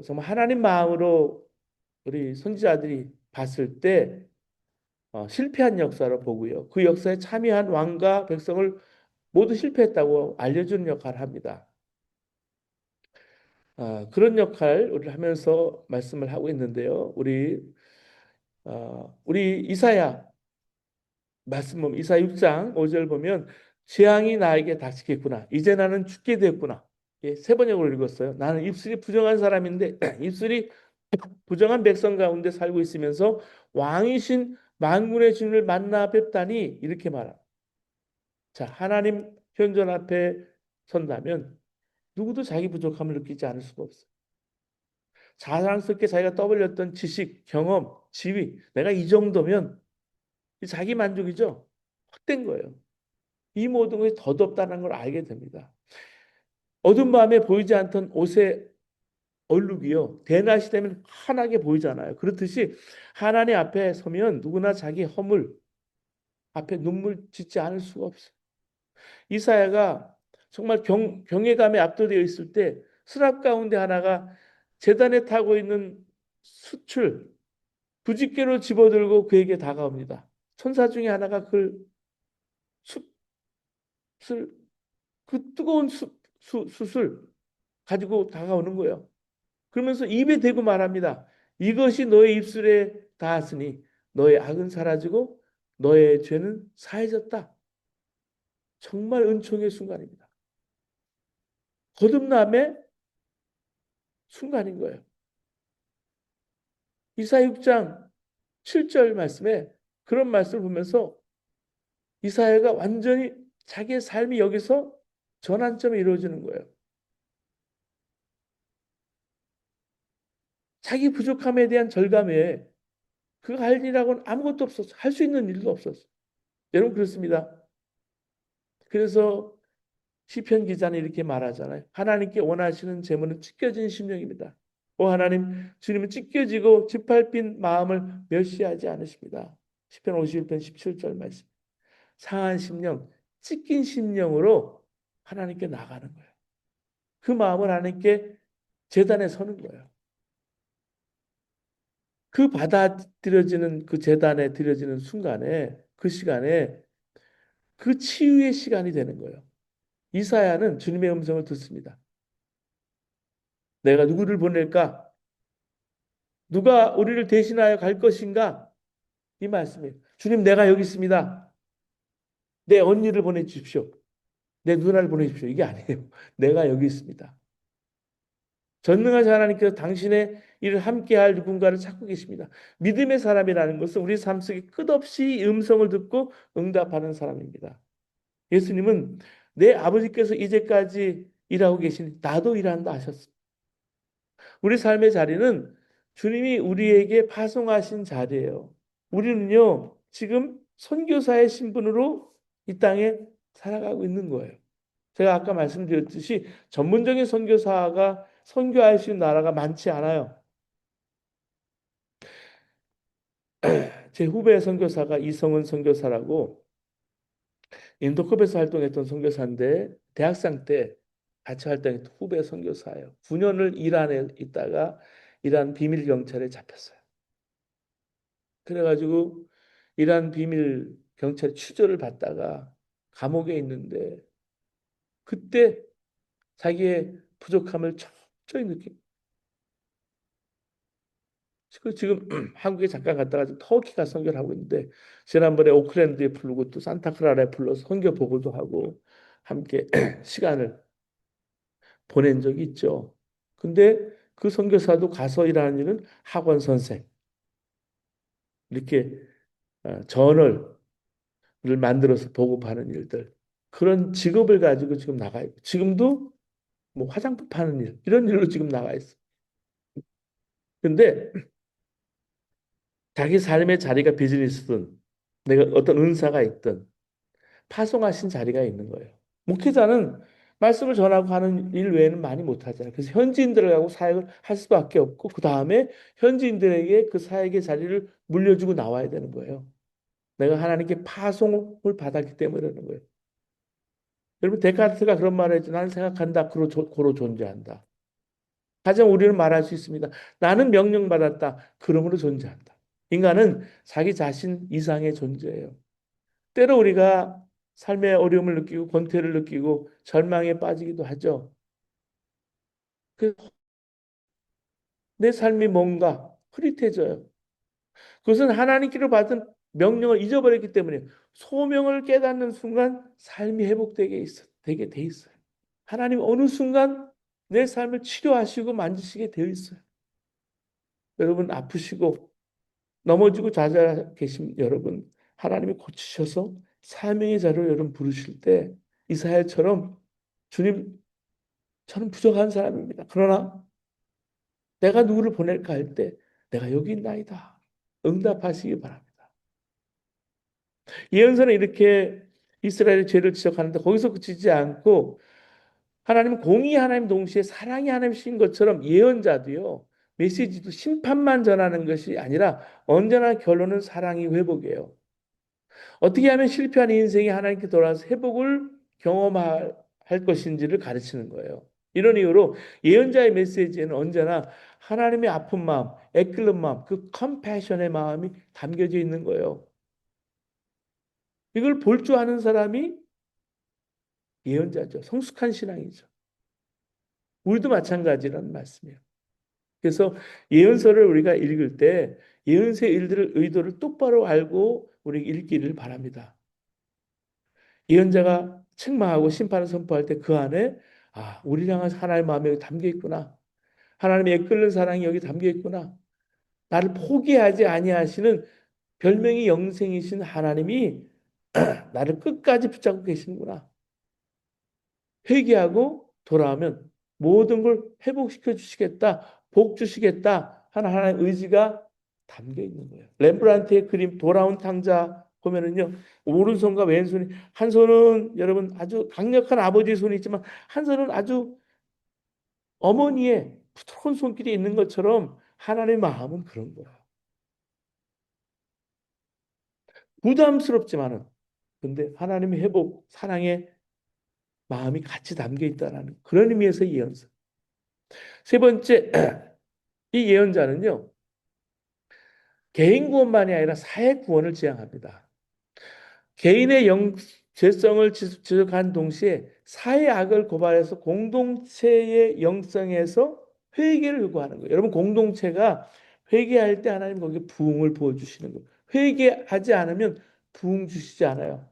정말 하나님 마음으로 우리 선지자들이 봤을 때 실패한 역사로 보고요. 그 역사에 참여한 왕과 백성을 모두 실패했다고 알려주는 역할을 합니다. 그런 역할 우리를 하면서 말씀을 하고 있는데요. 우리 이사야 말씀 보면 이사야 6장 5절 보면 재앙이 나에게 닥치겠구나. 이제 나는 죽게 됐구나. 예, 세 번역을 읽었어요. 나는 입술이 부정한 사람인데 입술이 부정한 백성 가운데 살고 있으면서 왕이신 만군의 주님을 만나 뵙다니 이렇게 말합니다. 자, 하나님 현존 앞에 선다면 누구도 자기 부족함을 느끼지 않을 수가 없어요. 자랑스럽게 자기가 떠벌렸던 지식, 경험, 지위, 내가 이 정도면 자기 만족이죠. 헛된 거예요. 이 모든 것이 덧없다는 걸 알게 됩니다. 어두운 밤에 보이지 않던 옷의 얼룩이요. 대낮이 되면 환하게 보이잖아요. 그렇듯이 하나님 앞에 서면 누구나 자기 허물 앞에 눈물 짓지 않을 수가 없어요. 이사야가 정말 경외감에 압도되어 있을 때 스랍 가운데 하나가 제단에 타고 있는 숯을 부집개로 집어들고 그에게 다가옵니다. 천사 중에 하나가 그 숯을 그 뜨거운 숯을 가지고 다가오는 거예요. 그러면서 입에 대고 말합니다. 이것이 너의 입술에 닿았으니 너의 악은 사라지고 너의 죄는 사해졌다. 정말 은총의 순간입니다. 거듭남의 순간인 거예요. 이사 6장 7절 말씀에 그런 말씀을 보면서 이사야가 완전히 자기의 삶이 여기서 전환점이 이루어지는 거예요. 자기 부족함에 대한 절감에 그거 할 일하고는 아무것도 없었어. 할 수 있는 일도 없었어. 여러분 그렇습니다. 그래서 시편 기자는 이렇게 말하잖아요. 하나님께 원하시는 제물은 찢겨진 심령입니다. 오 하나님, 주님은 찢겨지고 짓밟힌 마음을 멸시하지 않으십니다. 시편 51편 17절 말씀. 상한 심령, 찢긴 심령으로 하나님께 나가는 거예요. 그 마음을 하나님께 제단에 서는 거예요. 그 받아들여지는 그 제단에 드려지는 순간에 그 시간에 그 치유의 시간이 되는 거예요. 이사야는 주님의 음성을 듣습니다. 내가 누구를 보낼까? 누가 우리를 대신하여 갈 것인가? 이 말씀이에요. 주님, 내가 여기 있습니다. 내 언니를 보내주십시오. 내 누나를 보내주십시오. 이게 아니에요. 내가 여기 있습니다. 전능하신 하나님께서 당신의 일을 함께할 누군가를 찾고 계십니다. 믿음의 사람이라는 것은 우리 삶 속에 끝없이 음성을 듣고 응답하는 사람입니다. 예수님은 내 아버지께서 이제까지 일하고 계시니 나도 일한다 하셨습니다. 우리 삶의 자리는 주님이 우리에게 파송하신 자리예요. 우리는요, 지금 선교사의 신분으로 이 땅에 살아가고 있는 거예요. 제가 아까 말씀드렸듯이 전문적인 선교사가 선교할 수 있는 나라가 많지 않아요. 제 후배 선교사가 이성은 선교사라고 인도컵에서 활동했던 선교사인데 대학생 때 같이 활동했던 후배 선교사예요. 9년을 이란에 있다가 이란 비밀 경찰에 잡혔어요. 그래가지고 이란 비밀 경찰 취조를 받다가 감옥에 있는데 그때 자기의 부족함을 철저히 느끼고 지금 한국에 잠깐 갔다가 지금 터키 가 선교를 하고 있는데 지난번에 오클랜드에 부르고 또 산타크라라에 불러서 선교 보고도 하고 함께 시간을 보낸 적이 있죠. 근데 그 선교사도 가서 일하는 일은 학원 선생 이렇게 저널을 만들어서 보급하는 일들 그런 직업을 가지고 지금 나가 있고 지금도 뭐 화장품 파는 일 이런 일로 지금 나가 있어. 근데 자기 삶의 자리가 비즈니스든 내가 어떤 은사가 있든 파송하신 자리가 있는 거예요. 목회자는 말씀을 전하고 하는 일 외에는 많이 못하잖아요. 그래서 현지인들을 하고 사역을 할 수밖에 없고 그 다음에 현지인들에게 그 사역의 자리를 물려주고 나와야 되는 거예요. 내가 하나님께 파송을 받았기 때문에 그러는 거예요. 여러분 데카르트가 그런 말을 했죠. 나는 생각한다. 고로 존재한다. 가장 우리는 말할 수 있습니다. 나는 명령받았다. 그러므로 존재한다. 인간은 자기 자신 이상의 존재예요. 때로 우리가 삶의 어려움을 느끼고 권태를 느끼고 절망에 빠지기도 하죠. 내 삶이 뭔가 흐릿해져요. 그것은 하나님께로 받은 명령을 잊어버렸기 때문에 소명을 깨닫는 순간 삶이 되게 돼 있어요. 하나님 어느 순간 내 삶을 치료하시고 만지시게 되어 있어요. 여러분 아프시고 넘어지고 좌절하 계신 여러분 하나님이 고치셔서 사명의 자리로 여러분 부르실 때 이사야처럼 주님 저는 부족한 사람입니다. 그러나 내가 누구를 보낼까 할 때 내가 여기 있나이다. 응답하시기 바랍니다. 예언서는 이렇게 이스라엘의 죄를 지적하는데 거기서 그치지 않고 하나님은 공의 하나님 동시에 사랑이 하나님이신 것처럼 예언자도요. 메시지도 심판만 전하는 것이 아니라 언제나 결론은 사랑이 회복이에요. 어떻게 하면 실패한 인생이 하나님께 돌아와서 회복을 경험할 것인지를 가르치는 거예요. 이런 이유로 예언자의 메시지에는 언제나 하나님의 아픈 마음, 애끓는 마음, 그 컴패션의 마음이 담겨져 있는 거예요. 이걸 볼 줄 아는 사람이 예언자죠. 성숙한 신앙이죠. 우리도 마찬가지라는 말씀이에요. 그래서 예언서를 우리가 읽을 때 예언서의 일들을 의도를 똑바로 알고 우리 읽기를 바랍니다. 예언자가 책망하고 심판을 선포할 때 그 안에 우리를 향한 하나님의 마음이 여기 담겨 있구나. 하나님의 애끓는 사랑이 여기 담겨 있구나. 나를 포기하지 아니하시는 별명이 영생이신 하나님이 나를 끝까지 붙잡고 계시는구나. 회개하고 돌아오면 모든 걸 회복시켜 주시겠다, 복 주시겠다 하는 하나님의 의지가 담겨 있는 거예요. 렘브란트의 그림 돌아온 탕자 보면은요, 오른손과 왼손이, 한 손은 여러분 아주 강력한 아버지의 손이 있지만 한 손은 아주 어머니의 부드러운 손길이 있는 것처럼 하나님의 마음은 그런 거예요. 부담스럽지만은 근데 하나님의 회복, 사랑의 마음이 같이 담겨 있다는 그런 의미에서 예언서. 세 번째, 이 예언자는요, 개인 구원만이 아니라 사회 구원을 지향합니다. 개인의 죄성을 지적한 동시에 사회 악을 고발해서 공동체의 영성에서 회개를 요구하는 거예요. 여러분, 공동체가 회개할 때 하나님 거기에 부흥을 부어주시는 거예요. 회개하지 않으면 부흥 주시지 않아요.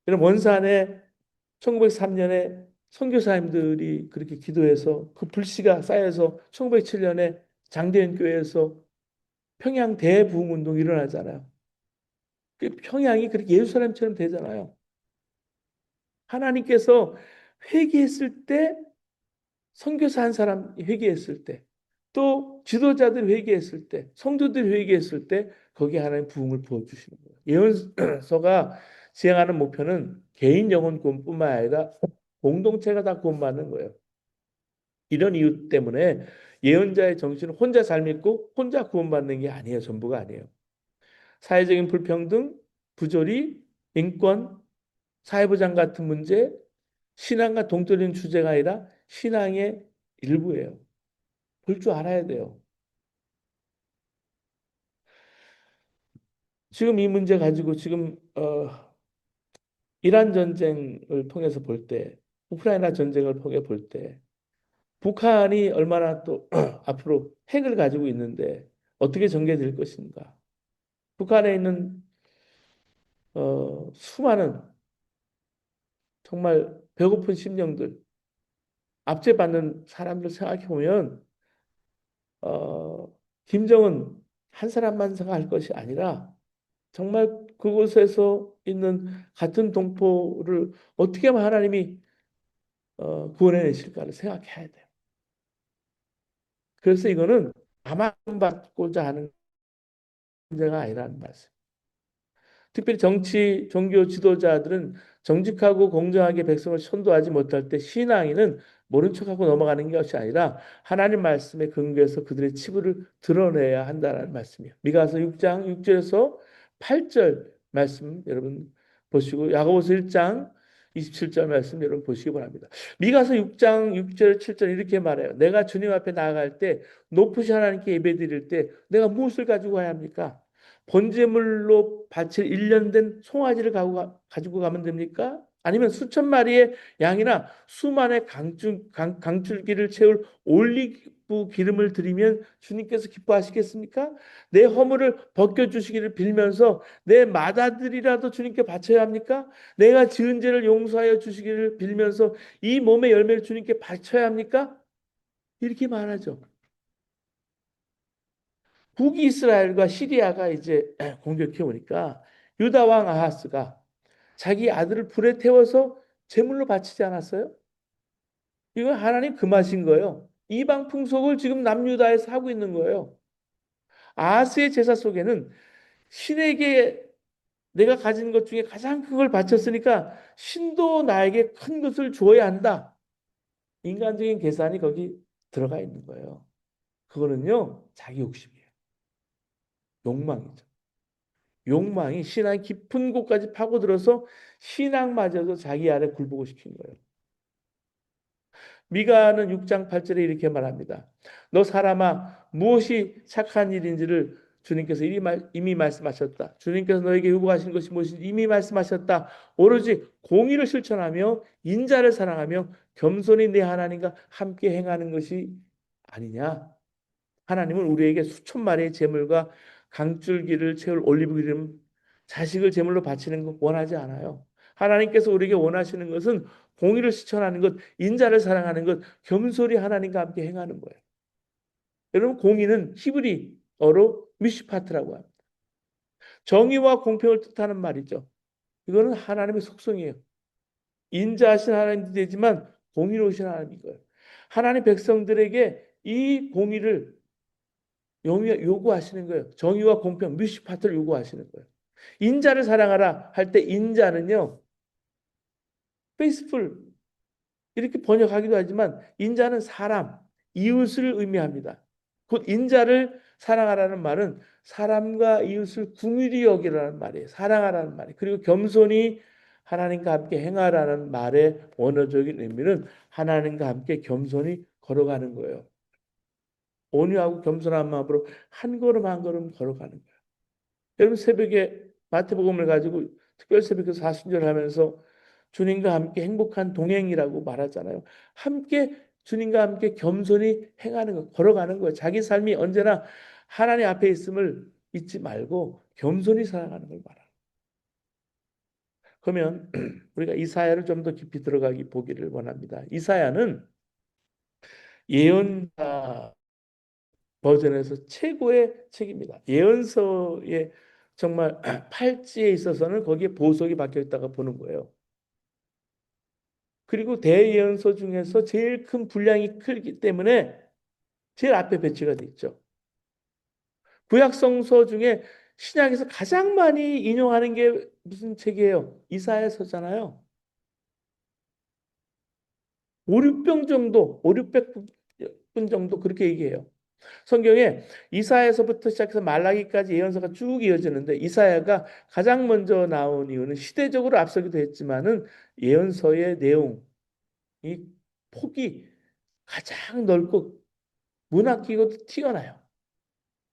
여러분, 원산에 1903년에 선교사님들이 그렇게 기도해서 그 불씨가 쌓여서 1907년에 장대현 교회에서 평양 대부흥 운동이 일어나잖아요. 그 평양이 그렇게 예루살렘처럼 되잖아요. 하나님께서 회개했을 때, 선교사 한 사람 회개했을 때, 또 지도자들 회개했을 때, 성도들 회개했을 때 거기에 하나님 부흥을 부어주시는 거예요. 예언서가 지향하는 목표는 개인 영혼 구원뿐만 아니라 공동체가 다 구원받는 거예요. 이런 이유 때문에 예언자의 정신은 혼자 잘 믿고 혼자 구원받는 게 아니에요. 전부가 아니에요. 사회적인 불평등, 부조리, 인권, 사회부장 같은 문제, 신앙과 동떨어진 주제가 아니라 신앙의 일부예요. 볼 줄 알아야 돼요. 지금 이 문제 가지고 지금 이란 전쟁을 통해서 볼 때, 우크라이나 전쟁을 통해 볼 때, 북한이 얼마나 또 앞으로 핵을 가지고 있는데 어떻게 전개될 것인가? 북한에 있는 수많은 정말 배고픈 심령들, 압제받는 사람들 생각해 보면 김정은 한 사람만 생각할 것이 아니라 정말 그곳에서 있는 같은 동포를 어떻게 하면 하나님이 구원해내실까를 생각해야 돼요. 그래서 이거는 나만 받고자 하는 문제가 아니라는 말씀. 특별히 정치, 종교 지도자들은 정직하고 공정하게 백성을 선도하지 못할 때 신앙인은 모른 척하고 넘어가는 것이 아니라 하나님 말씀에 근거해서 그들의 치부를 드러내야 한다는 말씀이에요. 미가서 6장 6절에서 8절 말씀 여러분 보시고 야고보서 1장 27절 말씀 여러분 보시기 바랍니다. 미가서 6장 6절 7절 이렇게 말해요. 내가 주님 앞에 나아갈 때 높으신 하나님께 예배드릴 때 내가 무엇을 가지고 가야 합니까? 번제물로 바칠 1년 된 송아지를 가지고 가면 됩니까? 아니면 수천 마리의 양이나 수만의 강줄기를 채울 올리브 기름을 드리면 주님께서 기뻐하시겠습니까? 내 허물을 벗겨주시기를 빌면서 내 맏아들이라도 주님께 바쳐야 합니까? 내가 지은 죄를 용서하여 주시기를 빌면서 이 몸의 열매를 주님께 바쳐야 합니까? 이렇게 말하죠. 북이스라엘과 시리아가 이제 공격해 오니까 유다 왕 아하스가 자기 아들을 불에 태워서 제물로 바치지 않았어요? 이건 하나님 금하신 거예요. 이방 풍속을 지금 남유다에서 하고 있는 거예요. 아하스의 제사 속에는 신에게 내가 가진 것 중에 가장 큰 걸 바쳤으니까 신도 나에게 큰 것을 주어야 한다. 인간적인 계산이 거기 들어가 있는 거예요. 그거는요, 자기 욕심이에요. 욕망이죠. 욕망이 신앙 깊은 곳까지 파고들어서 신앙마저도 자기 아래 굴복을 시킨 거예요. 미가는 6장 8절에 이렇게 말합니다. 너 사람아 무엇이 착한 일인지를 주님께서 이미 말씀하셨다. 주님께서 너에게 요구하신 것이 무엇인지 이미 말씀하셨다. 오로지 공의를 실천하며 인자를 사랑하며 겸손히 내 하나님과 함께 행하는 것이 아니냐. 하나님은 우리에게 수천 마리의 제물과 강줄기를 채울 올리브 기름 자식을 제물로 바치는 것 원하지 않아요. 하나님께서 우리에게 원하시는 것은 공의를 실천하는 것, 인자를 사랑하는 것, 겸손히 하나님과 함께 행하는 거예요. 여러분 공의는 히브리어로 미슈파트라고 합니다. 정의와 공평을 뜻하는 말이죠. 이거는 하나님의 속성이에요. 인자하신 하나님도 되지만 공의로우신 하나님인 거예요. 하나님 백성들에게 이 공의를 요구하시는 거예요. 정의와 공평, 뮤시파트를 요구하시는 거예요. 인자를 사랑하라 할 때 인자는요, 페이스풀 이렇게 번역하기도 하지만 인자는 사람, 이웃을 의미합니다. 곧 인자를 사랑하라는 말은 사람과 이웃을 긍휼히 여기라는 말이에요. 사랑하라는 말이에요. 그리고 겸손히 하나님과 함께 행하라는 말의 원어적인 의미는 하나님과 함께 겸손히 걸어가는 거예요. 온유하고 겸손한 마음으로 한 걸음 한 걸음 걸어가는 거예요. 여러분 새벽에 마태복음을 가지고 특별 새벽에 사순절 하면서 주님과 함께 행복한 동행이라고 말하잖아요. 함께 주님과 함께 겸손히 행하는 거, 걸어가는 거예요. 자기 삶이 언제나 하나님 앞에 있음을 잊지 말고 겸손히 살아가는 걸 말하는. 그러면 우리가 이사야를 좀 더 깊이 들어가기 보기를 원합니다. 이사야는 예언자 버전에서 최고의 책입니다. 예언서의 정말 팔찌에 있어서는 거기에 보석이 박혀 있다가 보는 거예요. 그리고 대예언서 중에서 제일 큰 분량이 크기 때문에 제일 앞에 배치가 돼 있죠. 구약성서 중에 신약에서 가장 많이 인용하는 게 무슨 책이에요? 이사야서잖아요. 5, 6병 정도, 5, 600분 정도 그렇게 얘기해요. 성경에 이사야서부터 시작해서 말라기까지 예언서가 쭉 이어지는데 이사야가 가장 먼저 나온 이유는 시대적으로 앞서기도 했지만은 예언서의 내용, 이 폭이 가장 넓고 문학기고도 튀어나요.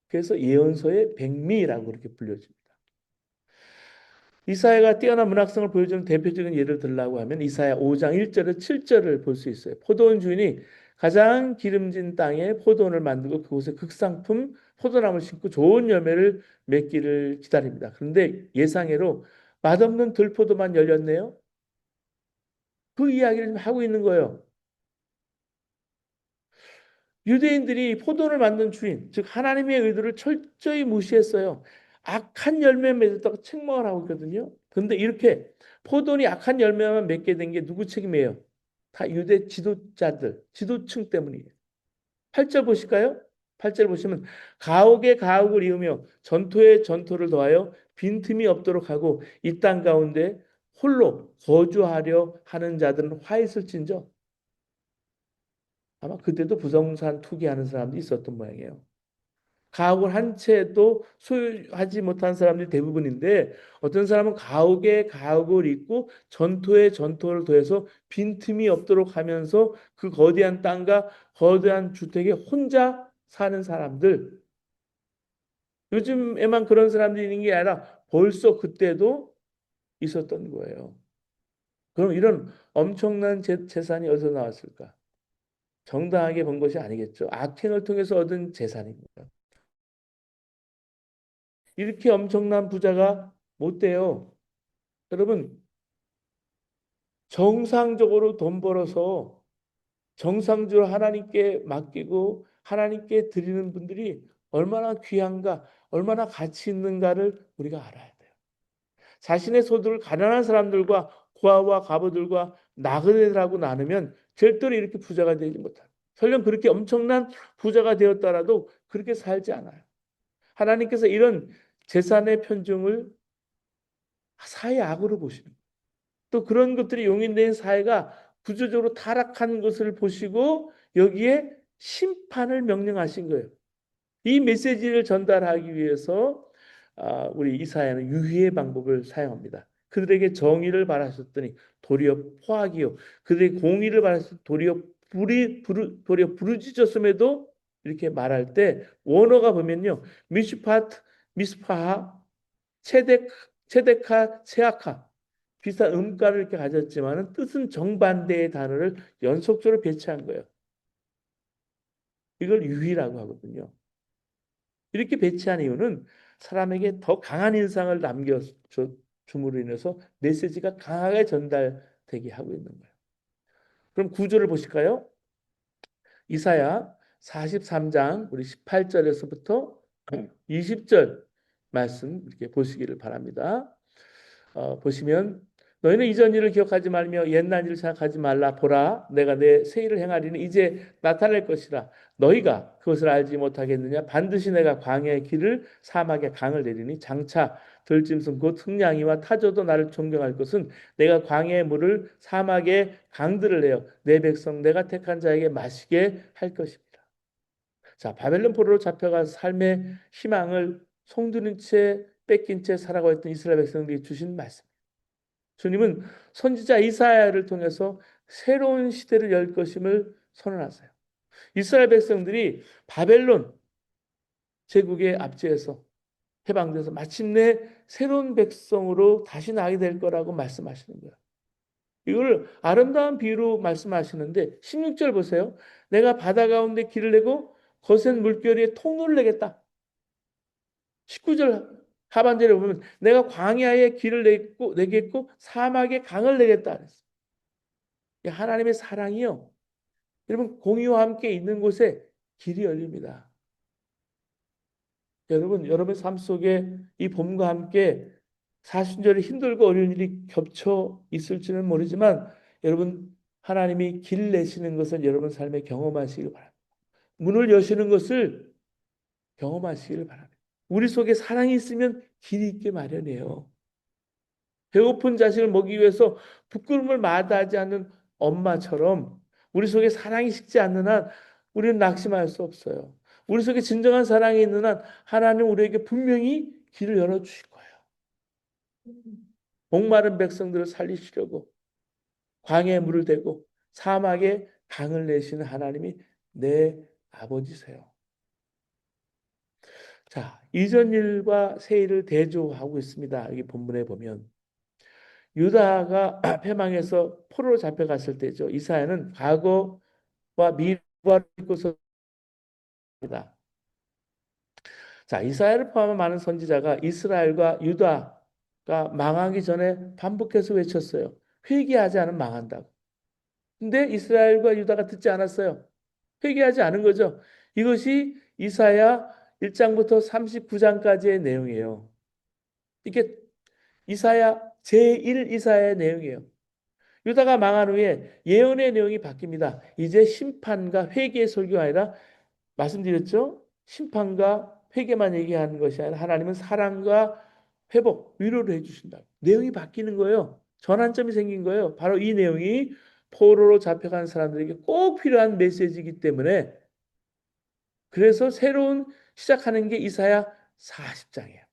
그래서 예언서의 백미라고 그렇게 불려집니다. 이사야가 뛰어난 문학성을 보여주는 대표적인 예를 들라고 하면 이사야 5장 1절에 7절을 볼 수 있어요. 포도원 주인이 가장 기름진 땅에 포도원을 만들고 그곳에 극상품 포도나무를 심고 좋은 열매를 맺기를 기다립니다. 그런데 예상외로 맛없는 들포도만 열렸네요. 그 이야기를 지금 하고 있는 거예요. 유대인들이 포도를 만든 주인, 즉 하나님의 의도를 철저히 무시했어요. 악한 열매 맺었다고 책망을 하고 있거든요. 그런데 이렇게 포도원이 악한 열매만 맺게 된 게 누구 책임이에요? 다 유대 지도자들, 지도층 때문이에요. 8절 보실까요? 8절 보시면 가옥에 가옥을 이으며 전토에 전토를 더하여 빈틈이 없도록 하고 이 땅 가운데 홀로 거주하려 하는 자들은 화 있을진저. 아마 그때도 부동산 투기하는 사람도 있었던 모양이에요. 가옥을 한 채도 소유하지 못한 사람들이 대부분인데 어떤 사람은 가옥에 가옥을 잇고 전토에 전토를 더해서 빈틈이 없도록 하면서 그 거대한 땅과 거대한 주택에 혼자 사는 사람들. 요즘에만 그런 사람들이 있는 게 아니라 벌써 그때도 있었던 거예요. 그럼 이런 엄청난 재산이 어디서 나왔을까? 정당하게 번 것이 아니겠죠. 악행을 통해서 얻은 재산입니다. 이렇게 엄청난 부자가 못 돼요. 여러분, 정상적으로 돈 벌어서 정상적으로 하나님께 맡기고 하나님께 드리는 분들이 얼마나 귀한가, 얼마나 가치 있는가를 우리가 알아야 돼요. 자신의 소득을 가난한 사람들과 고아와 과부들과 나그네들하고 나누면 절대로 이렇게 부자가 되지 못합니다. 설령 그렇게 엄청난 부자가 되었더라도 그렇게 살지 않아요. 하나님께서 이런 재산의 편중을 사회 악으로 보시는 거예요. 또 그런 것들이 용인된 사회가 구조적으로 타락한 것을 보시고 여기에 심판을 명령하신 거예요. 이 메시지를 전달하기 위해서 우리 이사야는 유희의 방법을 사용합니다. 그들에게 정의를 바라셨더니 도리어 포악이요. 그들에게 공의를 바라셨더니 도리어 부르짖었음에도 이렇게 말할 때 원어가 보면요. 미슈파트, 미스파하, 체데카, 세아카 비슷한 음가를 이렇게 가졌지만은 뜻은 정반대의 단어를 연속적으로 배치한 거예요. 이걸 유희라고 하거든요. 이렇게 배치한 이유는 사람에게 더 강한 인상을 남겨줌으로 인해서 메시지가 강하게 전달되게 하고 있는 거예요. 그럼 구조를 보실까요? 이사야 43장 우리 18절에서부터 20절 말씀 이렇게 보시기를 바랍니다. 보시면 너희는 이전 일을 기억하지 말며 옛날 일을 생각하지 말라. 보라, 내가 내 새 일을 행하리니 이제 나타날 것이라. 너희가 그것을 알지 못하겠느냐? 반드시 내가 광야의 길을 사막의 강을 내리니 장차 들짐승 곧 흥냥이와 타조도 나를 존경할 것은 내가 광야의 물을 사막의 강들을 내어 내 백성 내가 택한 자에게 마시게 할 것입니다. 자, 바벨론 포로로 잡혀간 삶의 희망을 송두린 채 뺏긴 채 살아가고 있던 이스라엘 백성들이 주신 말씀. 주님은 선지자 이사야를 통해서 새로운 시대를 열 것임을 선언하세요. 이스라엘 백성들이 바벨론 제국의 압제에서 해방돼서 마침내 새로운 백성으로 다시 나게 될 거라고 말씀하시는 거예요. 이걸 아름다운 비유로 말씀하시는데 16절 보세요. 내가 바다 가운데 길을 내고 거센 물결에 통로를 내겠다. 19절 하반절에 보면 내가 광야에 길을 내겠고 사막에 강을 내겠다. 하나님의 사랑이요. 여러분 공의와 함께 있는 곳에 길이 열립니다. 여러분 여러분의 삶 속에 이 봄과 함께 사순절에 힘들고 어려운 일이 겹쳐 있을지는 모르지만 여러분 하나님이 길 내시는 것을 여러분 삶에 경험하시길 바랍니다. 문을 여시는 것을 경험하시길 바랍니다. 우리 속에 사랑이 있으면 길이 있게 마련이에요. 배고픈 자식을 먹이기 위해서 부끄러움을 마다하지 않는 엄마처럼 우리 속에 사랑이 식지 않는 한 우리는 낙심할 수 없어요. 우리 속에 진정한 사랑이 있는 한 하나님 우리에게 분명히 길을 열어주실 거예요. 목마른 백성들을 살리시려고 광야에 물을 대고 사막에 강을 내시는 하나님이 내 아버지세요. 자, 이전 일과 새 일을 대조하고 있습니다. 여기 본문에 보면 유다가 패망해서 포로로 잡혀갔을 때죠. 이사야는 과거와 미래를 읽고서 입니다. 자, 이사야를 포함한 많은 선지자가 이스라엘과 유다가 망하기 전에 반복해서 외쳤어요. 회개하지 않으면 망한다고. 근데 이스라엘과 유다가 듣지 않았어요. 회개하지 않은 거죠. 이것이 이사야 1장부터 39장까지의 내용이에요. 이게 이사야 제1 이사야의 내용이에요. 유다가 망한 후에 예언의 내용이 바뀝니다. 이제 심판과 회개의 설교가 아니라 말씀드렸죠? 심판과 회개만 얘기하는 것이 아니라 하나님은 사랑과 회복, 위로를 해주신다. 내용이 바뀌는 거예요. 전환점이 생긴 거예요. 바로 이 내용이 포로로 잡혀간 사람들에게 꼭 필요한 메시지이기 때문에 그래서 새로운 시작하는 게 이사야 40장이에요.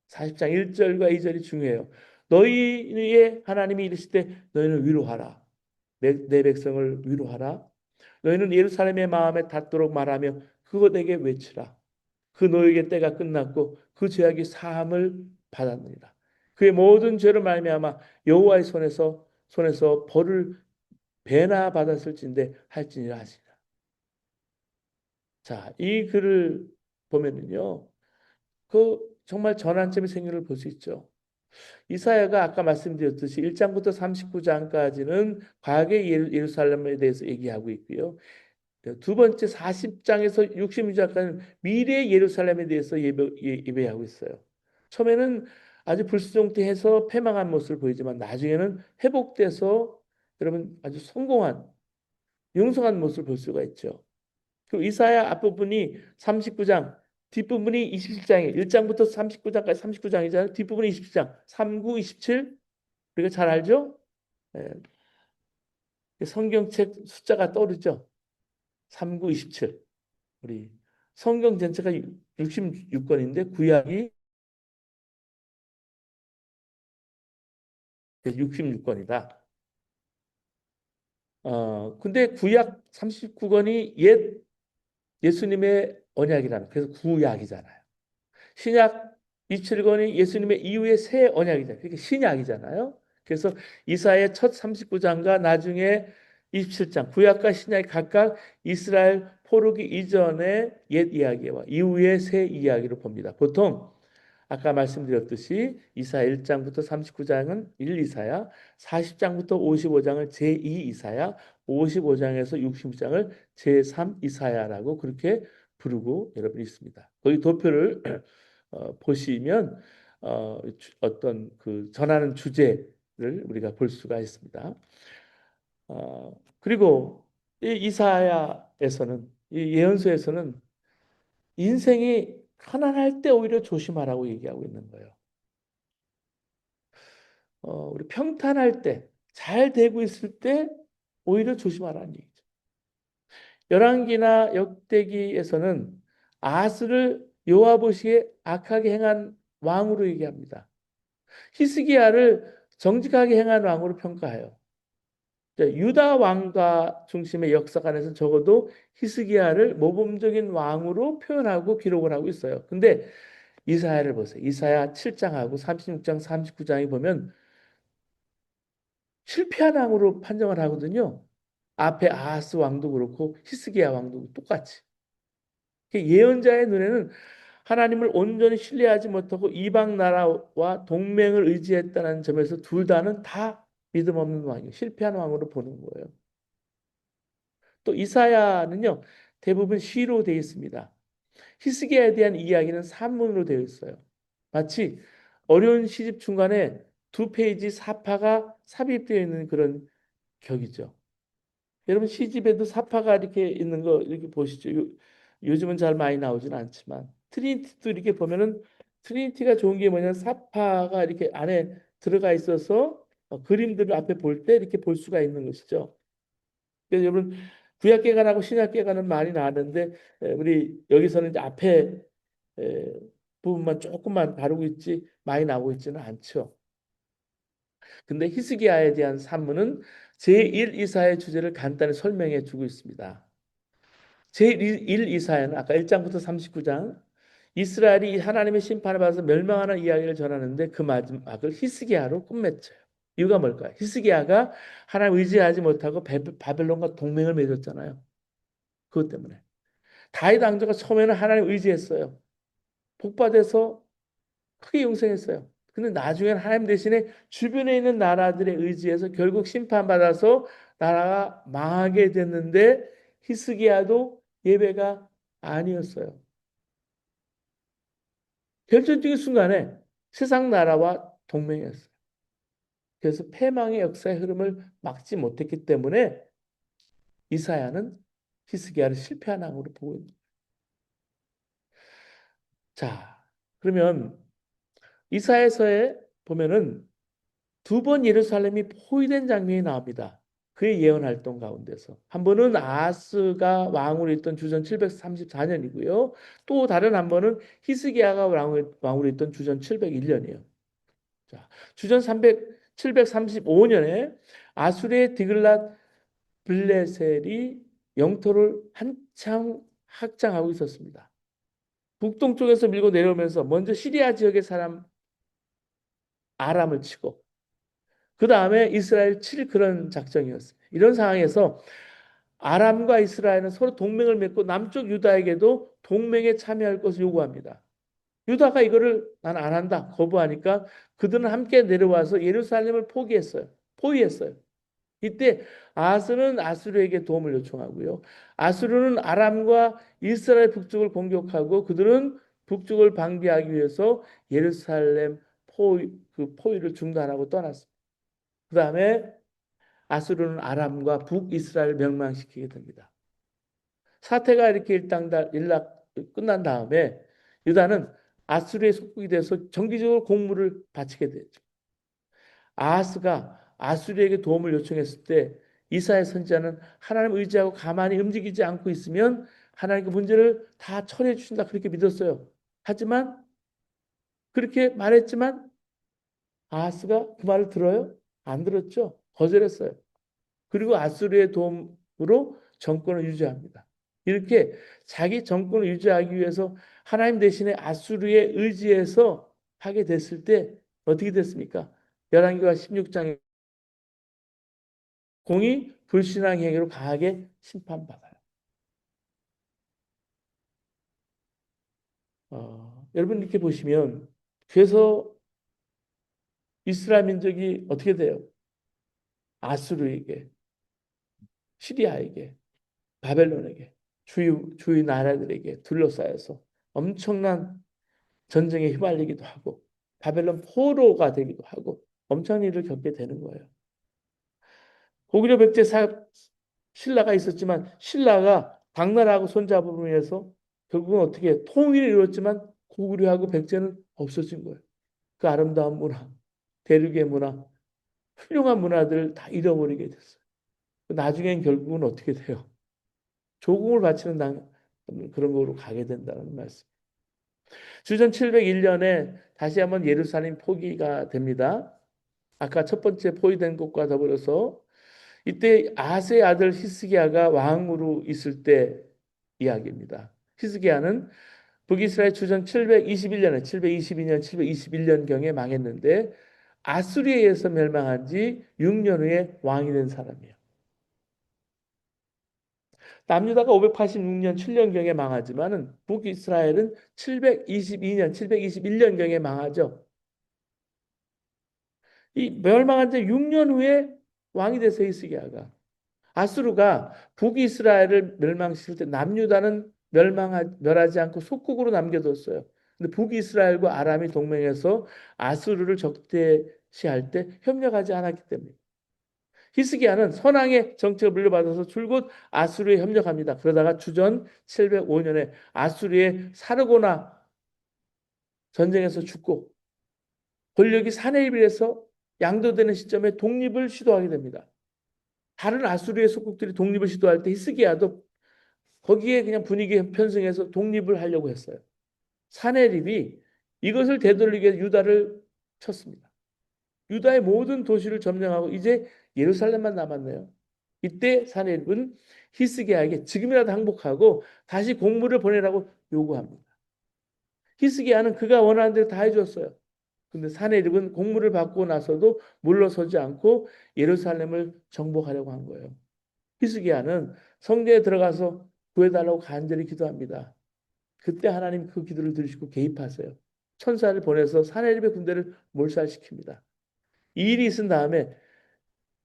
40장 1절과 2절이 중요해요. 너희의 하나님이 이르실 때 너희는 위로하라. 내 백성을 위로하라. 너희는 예루살렘의 마음에 닿도록 말하며 그것에게 외치라. 그 노예의 때가 끝났고 그 죄악이 사함을 받았느니라. 그의 모든 죄를 말미암아 여호와의 손에서 벌을 배나 받았을진데 할지니라 하시라. 자, 이 글을 보면은요. 그 정말 전환점의 생일을 볼 수 있죠. 이사야가 아까 말씀드렸듯이 1장부터 39장까지는 과거의 예루살렘에 대해서 얘기하고 있고요. 두 번째 40장에서 66장까지는 미래의 예루살렘에 대해서 예배하고 있어요. 처음에는 아주 불순종해서 패망한 모습을 보이지만 나중에는 회복돼서 여러분 아주 성공한 융성한 모습을 볼 수가 있죠. 그 이사야 앞부분이 39장, 뒷부분이 27장이에요. 1장부터 39장까지 39장이잖아요. 뒷부분이 27장. 39, 27. 우리가 잘 알죠? 예, 성경책 숫자가 떠오르죠? 39, 27. 우리 성경 전체가 66권인데 구약이 66권이다. 근데 구약 39권이 예수님의 언약이라는 그래서 구약이잖아요. 신약 27권이 예수님의 이후의 새 언약이잖아요. 그게 신약이잖아요. 그래서 이사야의 첫 39장과 나중에 27장 구약과 신약이 각각 이스라엘 포로기 이전의 옛 이야기와 이후의 새 이야기로 봅니다. 보통 아까 말씀드렸듯이 이사야 1장부터 39장은 1 이사야, 40장부터 55장을 제2 이사야, 55장에서 60장을 제3 이사야라고 그렇게 부르고 여러분이 있습니다. 거기 도표를 보시면 어떤 그 전하는 주제를 우리가 볼 수가 있습니다. 그리고 이 이사야에서는 이 예언서에서는 인생이 편안할 때 오히려 조심하라고 얘기하고 있는 거예요. 우리 평탄할 때, 잘 되고 있을 때 오히려 조심하라는 얘기죠. 열왕기나 역대기에서는 아스를 여호와보시기에 악하게 행한 왕으로 얘기합니다. 히스기야를 정직하게 행한 왕으로 평가해요. 유다 왕가 중심의 역사관에서 적어도 히스기야를 모범적인 왕으로 표현하고 기록을 하고 있어요. 근데 이사야를 보세요. 이사야 7장하고 36장, 39장에 보면 실패한 왕으로 판정을 하거든요. 앞에 아하스 왕도 그렇고 히스기야 왕도 똑같이. 예언자의 눈에는 하나님을 온전히 신뢰하지 못하고 이방 나라와 동맹을 의지했다는 점에서 둘 다는 다 믿음 없는 왕이에요. 실패한 왕으로 보는 거예요. 또 이사야는요, 대부분 시로 되어 있습니다. 히스기야에 대한 이야기는 산문으로 되어 있어요. 마치 어려운 시집 중간에 두 페이지 사파가 삽입되어 있는 그런 격이죠. 여러분 시집에도 사파가 이렇게 있는 거 이렇게 보시죠. 요즘은 잘 많이 나오지는 않지만 트리니티도 이렇게 보면은 트리니티가 좋은 게 뭐냐면 사파가 이렇게 안에 들어가 있어서 그림들을 앞에 볼 때 이렇게 볼 수가 있는 것이죠. 그래서 여러분 구약계관하고 신약계관은 많이 나왔는데 우리 여기서는 이제 앞에 에, 부분만 조금만 다루고 있지 많이 나오고 있지는 않죠. 근데 히스기야에 대한 산문은 제1 이사의 주제를 간단히 설명해 주고 있습니다. 제1 이사야는 아까 1장부터 39장 이스라엘이 하나님의 심판을 받아서 멸망하는 이야기를 전하는데 그 마지막을 히스기야로 끝맺혀요. 이유가 뭘까요? 히스기야가 하나님 의지하지 못하고 바벨론과 동맹을 맺었잖아요. 그것 때문에. 다윗 왕조가 처음에는 하나님 의지했어요. 복받아서 크게 용서했어요. 근데 나중에는 하나님 대신에 주변에 있는 나라들의 의지에서 결국 심판받아서 나라가 망하게 됐는데 히스기야도 예배가 아니었어요. 결정적인 순간에 세상 나라와 동맹했어요. 그래서 패망의 역사의 흐름을 막지 못했기 때문에 이사야는 히스기야를 실패한 왕으로 보고 있는 거예요. 자, 그러면 이사야서에 보면은 두 번 예루살렘이 포위된 장면이 나옵니다. 그의 예언 활동 가운데서 한 번은 아하스가 왕으로 있던 주전 734년이고요. 또 다른 한 번은 히스기야가 왕으로 있던 주전 701년이에요. 자, 주전 735년에 아수르의 디글랏 블레셀이 영토를 한창 확장하고 있었습니다. 북동쪽에서 밀고 내려오면서 먼저 시리아 지역의 사람 아람을 치고 그 다음에 이스라엘 칠 그런 작전이었습니다. 이런 상황에서 아람과 이스라엘은 서로 동맹을 맺고 남쪽 유다에게도 동맹에 참여할 것을 요구합니다. 유다가 이거를 난 안 한다 거부하니까 그들은 함께 내려와서 예루살렘을 포위했어요. 이때 아스는 아수르에게 도움을 요청하고요. 아수르는 아람과 이스라엘 북쪽을 공격하고 그들은 북쪽을 방비하기 위해서 예루살렘 그 포위를 중단하고 떠났습니다. 그 다음에 아수르는 아람과 북이스라엘 멸망시키게 됩니다. 사태가 이렇게 일락 끝난 다음에 유다는 아수르의 속국이 돼서 정기적으로 공물을 바치게 되죠. 아하스가 아수르에게 도움을 요청했을 때 이사야 선지자는 하나님 의지하고 가만히 움직이지 않고 있으면 하나님 그 문제를 다 처리해 주신다 그렇게 믿었어요. 하지만 그렇게 말했지만 아하스가 그 말을 들어요? 안 들었죠. 거절했어요. 그리고 아수르의 도움으로 정권을 유지합니다. 이렇게 자기 정권을 유지하기 위해서 하나님 대신에 아수르의 의지에서 하게 됐을 때 어떻게 됐습니까? 열왕기가 16장에 공이 불신앙 행위로 강하게 심판받아요. 여러분 이렇게 보시면 그래서 이스라엘 민족이 어떻게 돼요? 아수르에게, 시리아에게, 바벨론에게, 주위 나라들에게 둘러싸여서 엄청난 전쟁에 휘말리기도 하고 바벨론 포로가 되기도 하고 엄청난 일을 겪게 되는 거예요. 고구려 백제 신라가 있었지만 신라가 당나라하고 손잡음으로 해서 결국은 어떻게 통일을 이뤘지만 고구려하고 백제는 없어진 거예요. 그 아름다운 문화, 대륙의 문화, 훌륭한 문화들을 다 잃어버리게 됐어요. 나중엔 결국은 어떻게 돼요? 조공을 바치는 그런 거로 가게 된다는 말씀. 주전 701년에 다시 한번 예루살렘 포기가 됩니다. 아까 첫 번째 포위된 것과 더불어서 이때 아스의 아들 히스기야가 왕으로 있을 때 이야기입니다. 히스기야는 북이스라엘 주전 721년에 722년, 721년경에 망했는데 아수리에 의해서 멸망한 지 6년 후에 왕이 된 사람이에요. 남유다가 586년 7년경에 망하지만은 북이스라엘은 722년, 721년경에 망하죠. 이 멸망한 지 6년 후에 왕이 돼서 히스기야가 아수르가 북이스라엘을 멸망시킬 때 남유다는 멸하지 않고 속국으로 남겨뒀어요. 근데 북이스라엘과 아람이 동맹해서 아수르를 적대시할 때 협력하지 않았기 때문에 히스기야는 선왕의 정책을 물려받아서 줄곧 아수르에 협력합니다. 그러다가 주전 705년에 아수르의 사르고나 전쟁에서 죽고 권력이 사내일비해서 양도되는 시점에 독립을 시도하게 됩니다. 다른 아수르의 속국들이 독립을 시도할 때 히스기야도 거기에 그냥 분위기 편승해서 독립을 하려고 했어요. 사내립이 이것을 되돌리기 위해 유다를 쳤습니다. 유다의 모든 도시를 점령하고 이제 예루살렘만 남았네요. 이때 사내립은 히스기야에게 지금이라도 항복하고 다시 공물을 보내라고 요구합니다. 히스기야는 그가 원하는 대로 다 해줬어요. 근데 사내립은 공물을 받고 나서도 물러서지 않고 예루살렘을 정복하려고 한 거예요. 히스기야는 성전에 들어가서 구해달라고 간절히 기도합니다. 그때 하나님 그 기도를 들으시고 개입하세요. 천사를 보내서 사내립의 군대를 몰살시킵니다. 이 일이 있은 다음에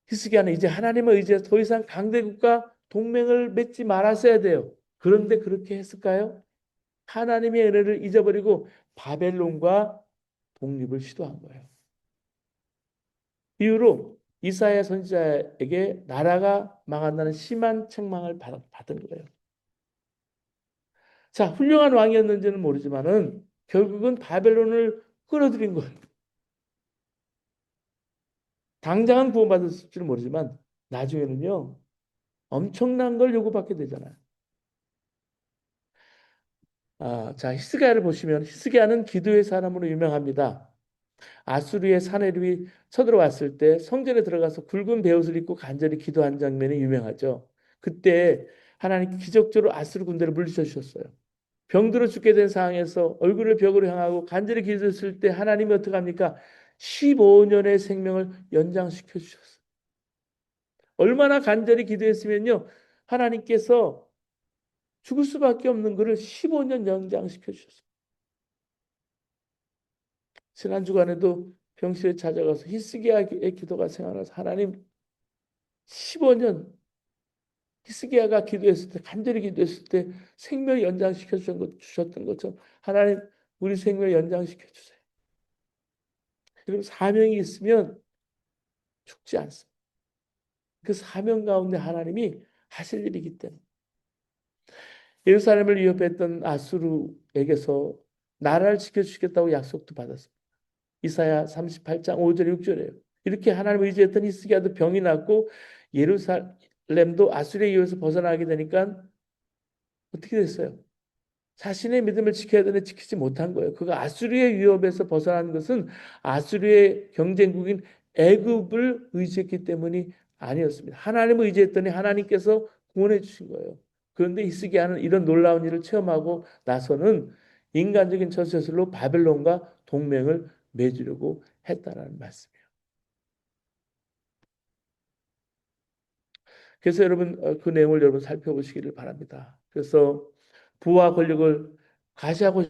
히스기야는 이제 하나님을 의지해서 더 이상 강대국과 동맹을 맺지 말았어야 돼요. 그런데 그렇게 했을까요? 하나님의 은혜를 잊어버리고 바벨론과 독립을 시도한 거예요. 이후로 이사야 선지자에게 나라가 망한다는 심한 책망을 받은 거예요. 자, 훌륭한 왕이었는지는 모르지만은 결국은 바벨론을 끌어들인 거예요. 당장은 구원받았을지는 모르지만 나중에는요 엄청난 걸 요구받게 되잖아요. 자, 히스기야를 보시면 히스기야는 기도의 사람으로 유명합니다. 아수르의 사내립이 쳐들어왔을 때 성전에 들어가서 굵은 베옷을 입고 간절히 기도한 장면이 유명하죠. 그때 하나님 기적적으로 아수르 군대를 물리쳐 주셨어요. 병들어 죽게 된 상황에서 얼굴을 벽으로 향하고 간절히 기도했을 때 하나님이 어떻게 합니까? 15년의 생명을 연장시켜 주셨어요. 얼마나 간절히 기도했으면요. 하나님께서 죽을 수밖에 없는 것을 15년 연장시켜 주셨어요. 지난 주간에도 병실에 찾아가서 히스기야의 기도가 생각나서 하나님 15년 히스기야가 기도했을 때 간절히 기도했을 때 생명 연장시켜 주셨던 것처럼 하나님 우리 생명 연장시켜 주세요. 그리고 사명이 있으면 죽지 않습니다. 그 사명 가운데 하나님이 하실 일이기 때문에 예루살렘을 위협했던 아수르에게서 나라를 지켜주시겠다고 약속도 받았습니다. 이사야 38장 5절 6절이에요. 이렇게 하나님을 의지했던 히스기야도 병이 났고 예루살렘도 아수르에 의해서 벗어나게 되니까 어떻게 됐어요? 자신의 믿음을 지켜야 되는데 지키지 못한 거예요. 그가 아수르의 위협에서 벗어난 것은 아수르의 경쟁국인 애굽을 의지했기 때문이 아니었습니다. 하나님을 의지했더니 하나님께서 구원해 주신 거예요. 그런데 히스기야는 이런 놀라운 일을 체험하고 나서는 인간적인 처세술로 바벨론과 동맹을 맺으려고 했다라는 말씀이에요. 그래서 여러분 그 내용을 여러분 살펴보시기를 바랍니다. 그래서 부와 권력을 가시하고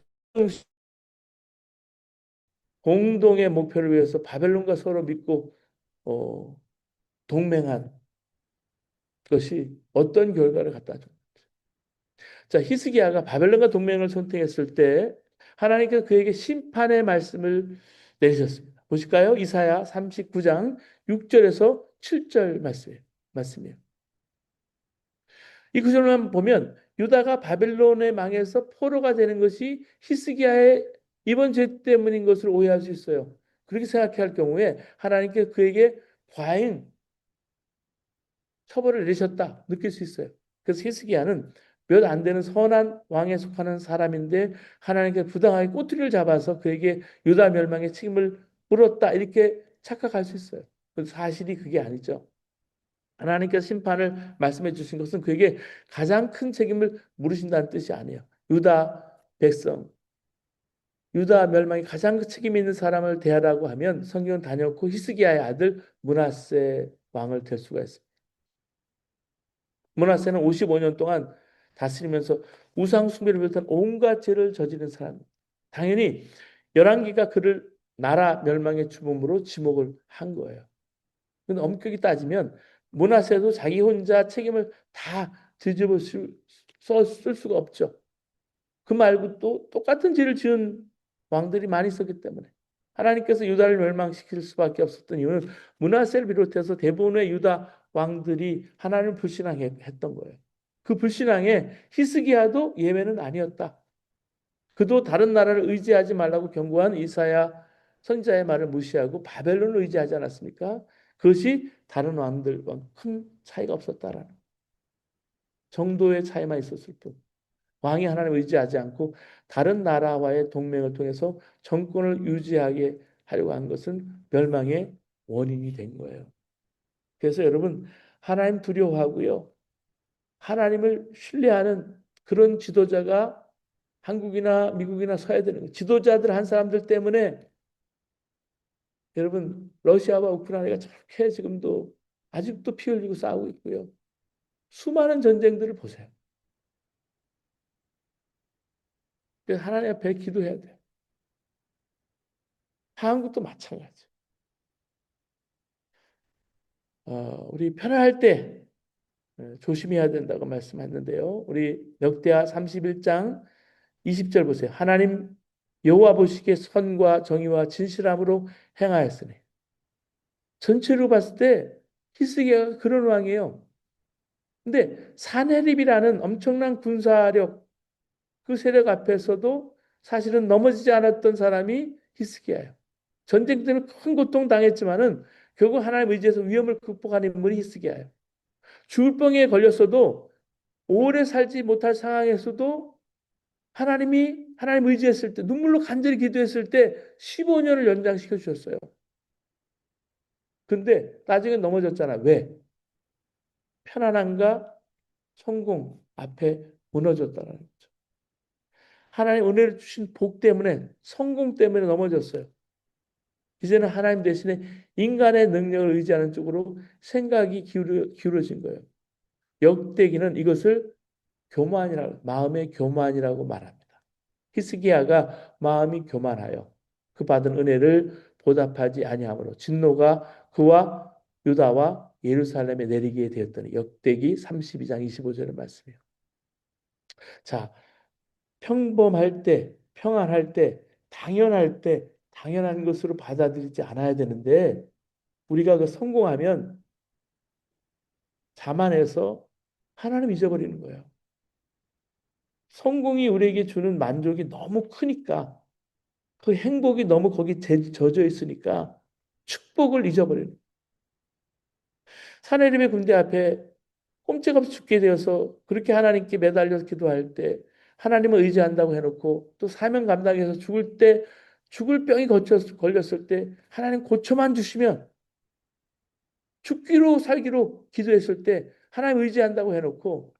공동의 목표를 위해서 바벨론과 서로 믿고 어, 동맹한 것이 어떤 결과를 갖다 줍니다. 자, 히스기야가 바벨론과 동맹을 선택했을 때 하나님께서 그에게 심판의 말씀을 내리셨습니다. 보실까요? 이사야 39장 6절에서 7절 말씀이에요. 이 구절만 보면 유다가 바벨론의 망해서 포로가 되는 것이 히스기야의 이번 죄 때문인 것을 오해할 수 있어요. 그렇게 생각해야 할 경우에 하나님께 그에게 과잉 처벌을 내리셨다 느낄 수 있어요. 그래서 히스기야는 몇 안 되는 선한 왕에 속하는 사람인데 하나님께 부당하게 꼬투리를 잡아서 그에게 유다 멸망의 책임을 물었다 이렇게 착각할 수 있어요. 그 사실이 그게 아니죠. 하나님께서 심판을 말씀해 주신 것은 그에게 가장 큰 책임을 물으신다는 뜻이 아니에요. 유다 백성, 유다 멸망이 가장 큰 책임 있는 사람을 대하라고 하면 성경은 다녔고 히스기야의 아들 므낫세 왕을 될 수가 있습니다. 므낫세는 55년 동안 다스리면서 우상 숭배를 비롯한 온갖 죄를 저지른 사람입니다. 당연히 열왕기가 그를 나라 멸망의 주범으로 지목을 한 거예요. 근데 엄격히 따지면 므낫세도 자기 혼자 책임을 다 뒤집어 쓸 수가 없죠. 그 말고 또 똑같은 죄를 지은 왕들이 많이 있었기 때문에 하나님께서 유다를 멸망시킬 수밖에 없었던 이유는 므낫세를 비롯해서 대부분의 유다 왕들이 하나님을 불신앙했던 거예요. 그 불신앙에 히스기야도 예외는 아니었다. 그도 다른 나라를 의지하지 말라고 경고한 이사야 선지자의 말을 무시하고 바벨론을 의지하지 않았습니까? 그것이 다른 왕들과 큰 차이가 없었다라는 정도의 차이만 있었을 뿐. 왕이 하나님을 의지하지 않고 다른 나라와의 동맹을 통해서 정권을 유지하게 하려고 한 것은 멸망의 원인이 된 거예요. 그래서 여러분 하나님 두려워하고요. 하나님을 신뢰하는 그런 지도자가 한국이나 미국이나 서야 되는 거예요. 지도자들 한 사람들 때문에 여러분 러시아와 우크라이나가 저렇게 지금도 아직도 피 흘리고 싸우고 있고요. 수많은 전쟁들을 보세요. 그래서 하나님 앞에 기도해야 돼요. 한국도 마찬가지. 우리 편안할 때 조심해야 된다고 말씀했는데요. 우리 역대하 31장 20절 보세요. 하나님 여호와 보시기에 선과 정의와 진실함으로 행하였으니. 전체로 봤을 때 히스기야가 그런 왕이에요. 근데 사내립이라는 엄청난 군사력 그 세력 앞에서도 사실은 넘어지지 않았던 사람이 히스기야예요. 전쟁 때문에 큰 고통 당했지만은 결국 하나님 의지해서 위험을 극복한 인물이 히스기야예요. 죽을 병에 걸렸어도 오래 살지 못할 상황에서도 하나님 의지했을 때 눈물로 간절히 기도했을 때 15년을 연장시켜 주셨어요. 근데 나중에 넘어졌잖아. 왜? 편안함과 성공 앞에 무너졌다는 거죠. 하나님 은혜를 주신 복 때문에 성공 때문에 넘어졌어요. 이제는 하나님 대신에 인간의 능력을 의지하는 쪽으로 생각이 기울어진 거예요. 역대기는 이것을 마음의 교만이라고 말합니다. 히스기야가 마음이 교만하여 그 받은 은혜를 보답하지 아니하므로 진노가 그와 유다와 예루살렘에 내리게 되었더니 역대기 32장 25절의 말씀이에요. 자, 평범할 때, 평안할 때, 당연할 때, 당연한 것으로 받아들이지 않아야 되는데 우리가 그 성공하면 자만해서 하나님 잊어버리는 거예요. 성공이 우리에게 주는 만족이 너무 크니까 그 행복이 너무 거기 젖어 있으니까 축복을 잊어버리는. 사내림의 군대 앞에 꼼짝없이 죽게 되어서 그렇게 하나님께 매달려서 기도할 때 하나님을 의지한다고 해놓고 또 사명 감당해서 죽을 때 죽을 병이 걸렸을 때 하나님 고쳐만 주시면 죽기로 살기로 기도했을 때 하나님 의지한다고 해놓고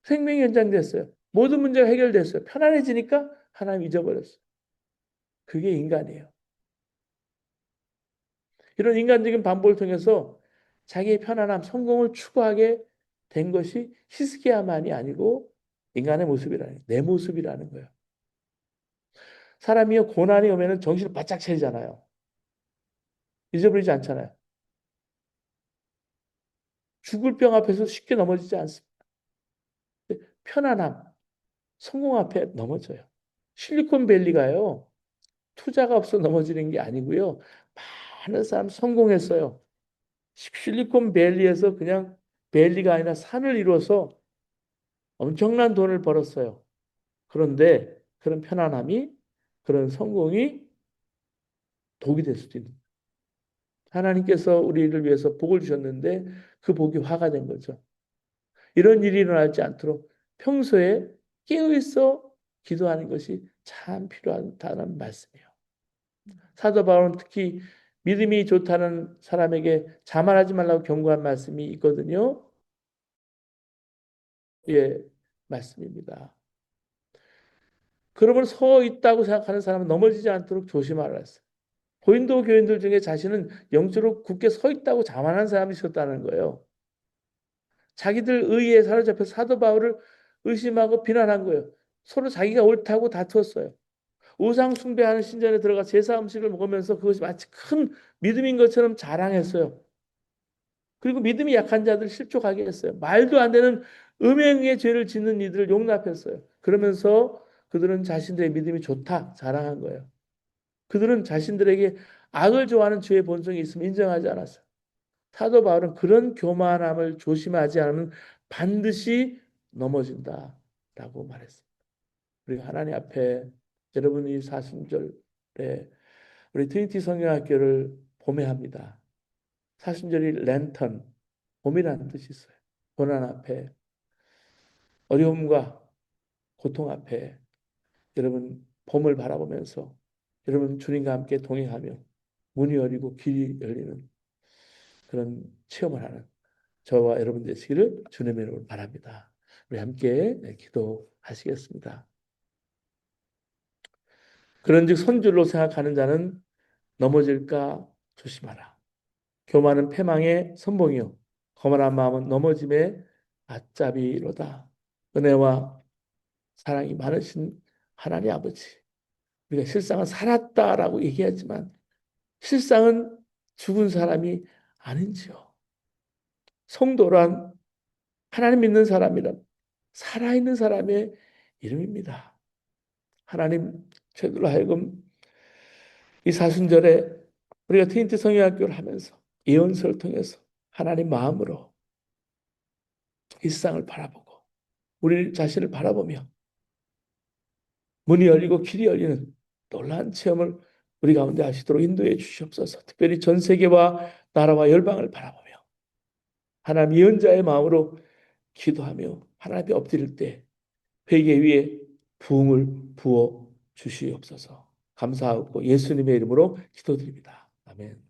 생명이 연장됐어요. 모든 문제가 해결됐어요. 편안해지니까 하나님 잊어버렸어요. 그게 인간이에요. 이런 인간적인 반복을 통해서 자기의 편안함, 성공을 추구하게 된 것이 히스기야만이 아니고 인간의 모습이라는 내 모습이라는 거예요. 사람이요 고난이 오면은 정신을 바짝 차리잖아요. 잊어버리지 않잖아요. 죽을 병 앞에서 쉽게 넘어지지 않습니다. 편안함, 성공 앞에 넘어져요. 실리콘밸리가요. 투자가 없어 넘어지는 게 아니고요. 많은 사람 성공했어요. 실리콘밸리에서 그냥 밸리가 아니라 산을 이루어서 엄청난 돈을 벌었어요. 그런데 그런 편안함이, 그런 성공이 독이 될 수도 있는. 하나님께서 우리를 위해서 복을 주셨는데 그 복이 화가 된 거죠. 이런 일이 일어나지 않도록 평소에 깨어 있어 기도하는 것이 참 필요하다는 말씀이에요. 사도 바울은 특히 믿음이 좋다는 사람에게 자만하지 말라고 경고한 말씀이 있거든요. 예, 말씀입니다. 그러면 서 있다고 생각하는 사람은 넘어지지 않도록 조심하라 했어요. 고린도 교인들 중에 자신은 영적으로 굳게 서 있다고 자만한 사람이 있었다는 거예요. 자기들 의의에 사로잡혀 사도 바울을 의심하고 비난한 거예요. 서로 자기가 옳다고 다투었어요. 우상 숭배하는 신전에 들어가 제사 음식을 먹으면서 그것이 마치 큰 믿음인 것처럼 자랑했어요. 그리고 믿음이 약한 자들 실족하게 했어요. 말도 안 되는 음행의 죄를 짓는 이들을 용납했어요. 그러면서 그들은 자신들의 믿음이 좋다 자랑한 거예요. 그들은 자신들에게 악을 좋아하는 죄의 본성이 있음을 인정하지 않았어요. 사도 바울은 그런 교만함을 조심하지 않으면 반드시 넘어진다라고 말했습니다. 우리 하나님 앞에 여러분이 사순절에 우리 트리니티 성경학교를 봄에 합니다. 사순절이 랜턴, 봄이라는 뜻이 있어요. 고난 앞에, 어려움과 고통 앞에 여러분 봄을 바라보면서 여러분 주님과 함께 동행하며 문이 열리고 길이 열리는 그런 체험을 하는 저와 여러분 되시기를 주님의 이름으로 바랍니다. 우리 함께 기도하시겠습니다. 그런즉 선줄로 생각하는 자는 넘어질까 조심하라. 교만은 패망의 선봉이요 거만한 마음은 넘어짐의 앞잡이로다. 은혜와 사랑이 많으신 하나님 아버지, 우리가 실상은 살았다라고 얘기하지만 실상은 죽은 사람이 아닌지요. 성도란 하나님 믿는 사람이란 살아있는 사람의 이름입니다. 하나님, 저희들로 하여금 이 사순절에 우리가 트린티 성경학교를 하면서 예언서를 통해서 하나님 마음으로 이 세상을 바라보고 우리 자신을 바라보며 문이 열리고 길이 열리는 놀라운 체험을 우리 가운데 하시도록 인도해 주시옵소서. 특별히 전 세계와 나라와 열방을 바라보며 하나님 예언자의 마음으로 기도하며 하나님 앞에 엎드릴 때 회개 위에 부흥을 부어 주시옵소서. 감사하고 예수님의 이름으로 기도드립니다. 아멘.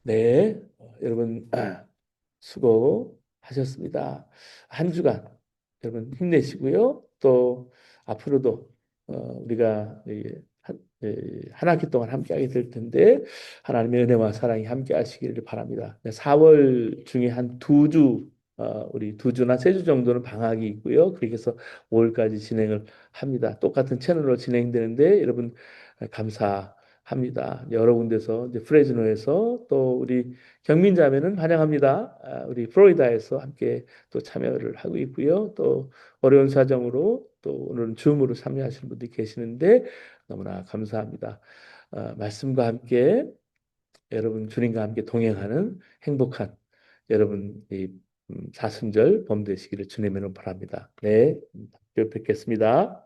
네, 여러분 수고하셨습니다. 한 주간 여러분 힘내시고요. 또 앞으로도 우리가 한 학기 동안 함께하게 될 텐데 하나님의 은혜와 사랑이 함께하시기를 바랍니다. 4월 중에 한 두 주, 우리 두 주나 세 주 정도는 방학이 있고요. 그렇게 해서 5월까지 진행을 합니다. 똑같은 채널로 진행되는데 여러분 감사합니다. 여러 군데서 이제 프레즈노에서 또 우리 경민자매는 환영합니다. 우리 플로리다에서 함께 또 참여를 하고 있고요. 또 어려운 사정으로 또 오늘은 줌으로 참여하시는 분들이 계시는데 너무나 감사합니다. 말씀과 함께 여러분 주님과 함께 동행하는 행복한 여러분 이 사순절 봄 되시기를 주님으로 바랍니다. 네, 뵙겠습니다.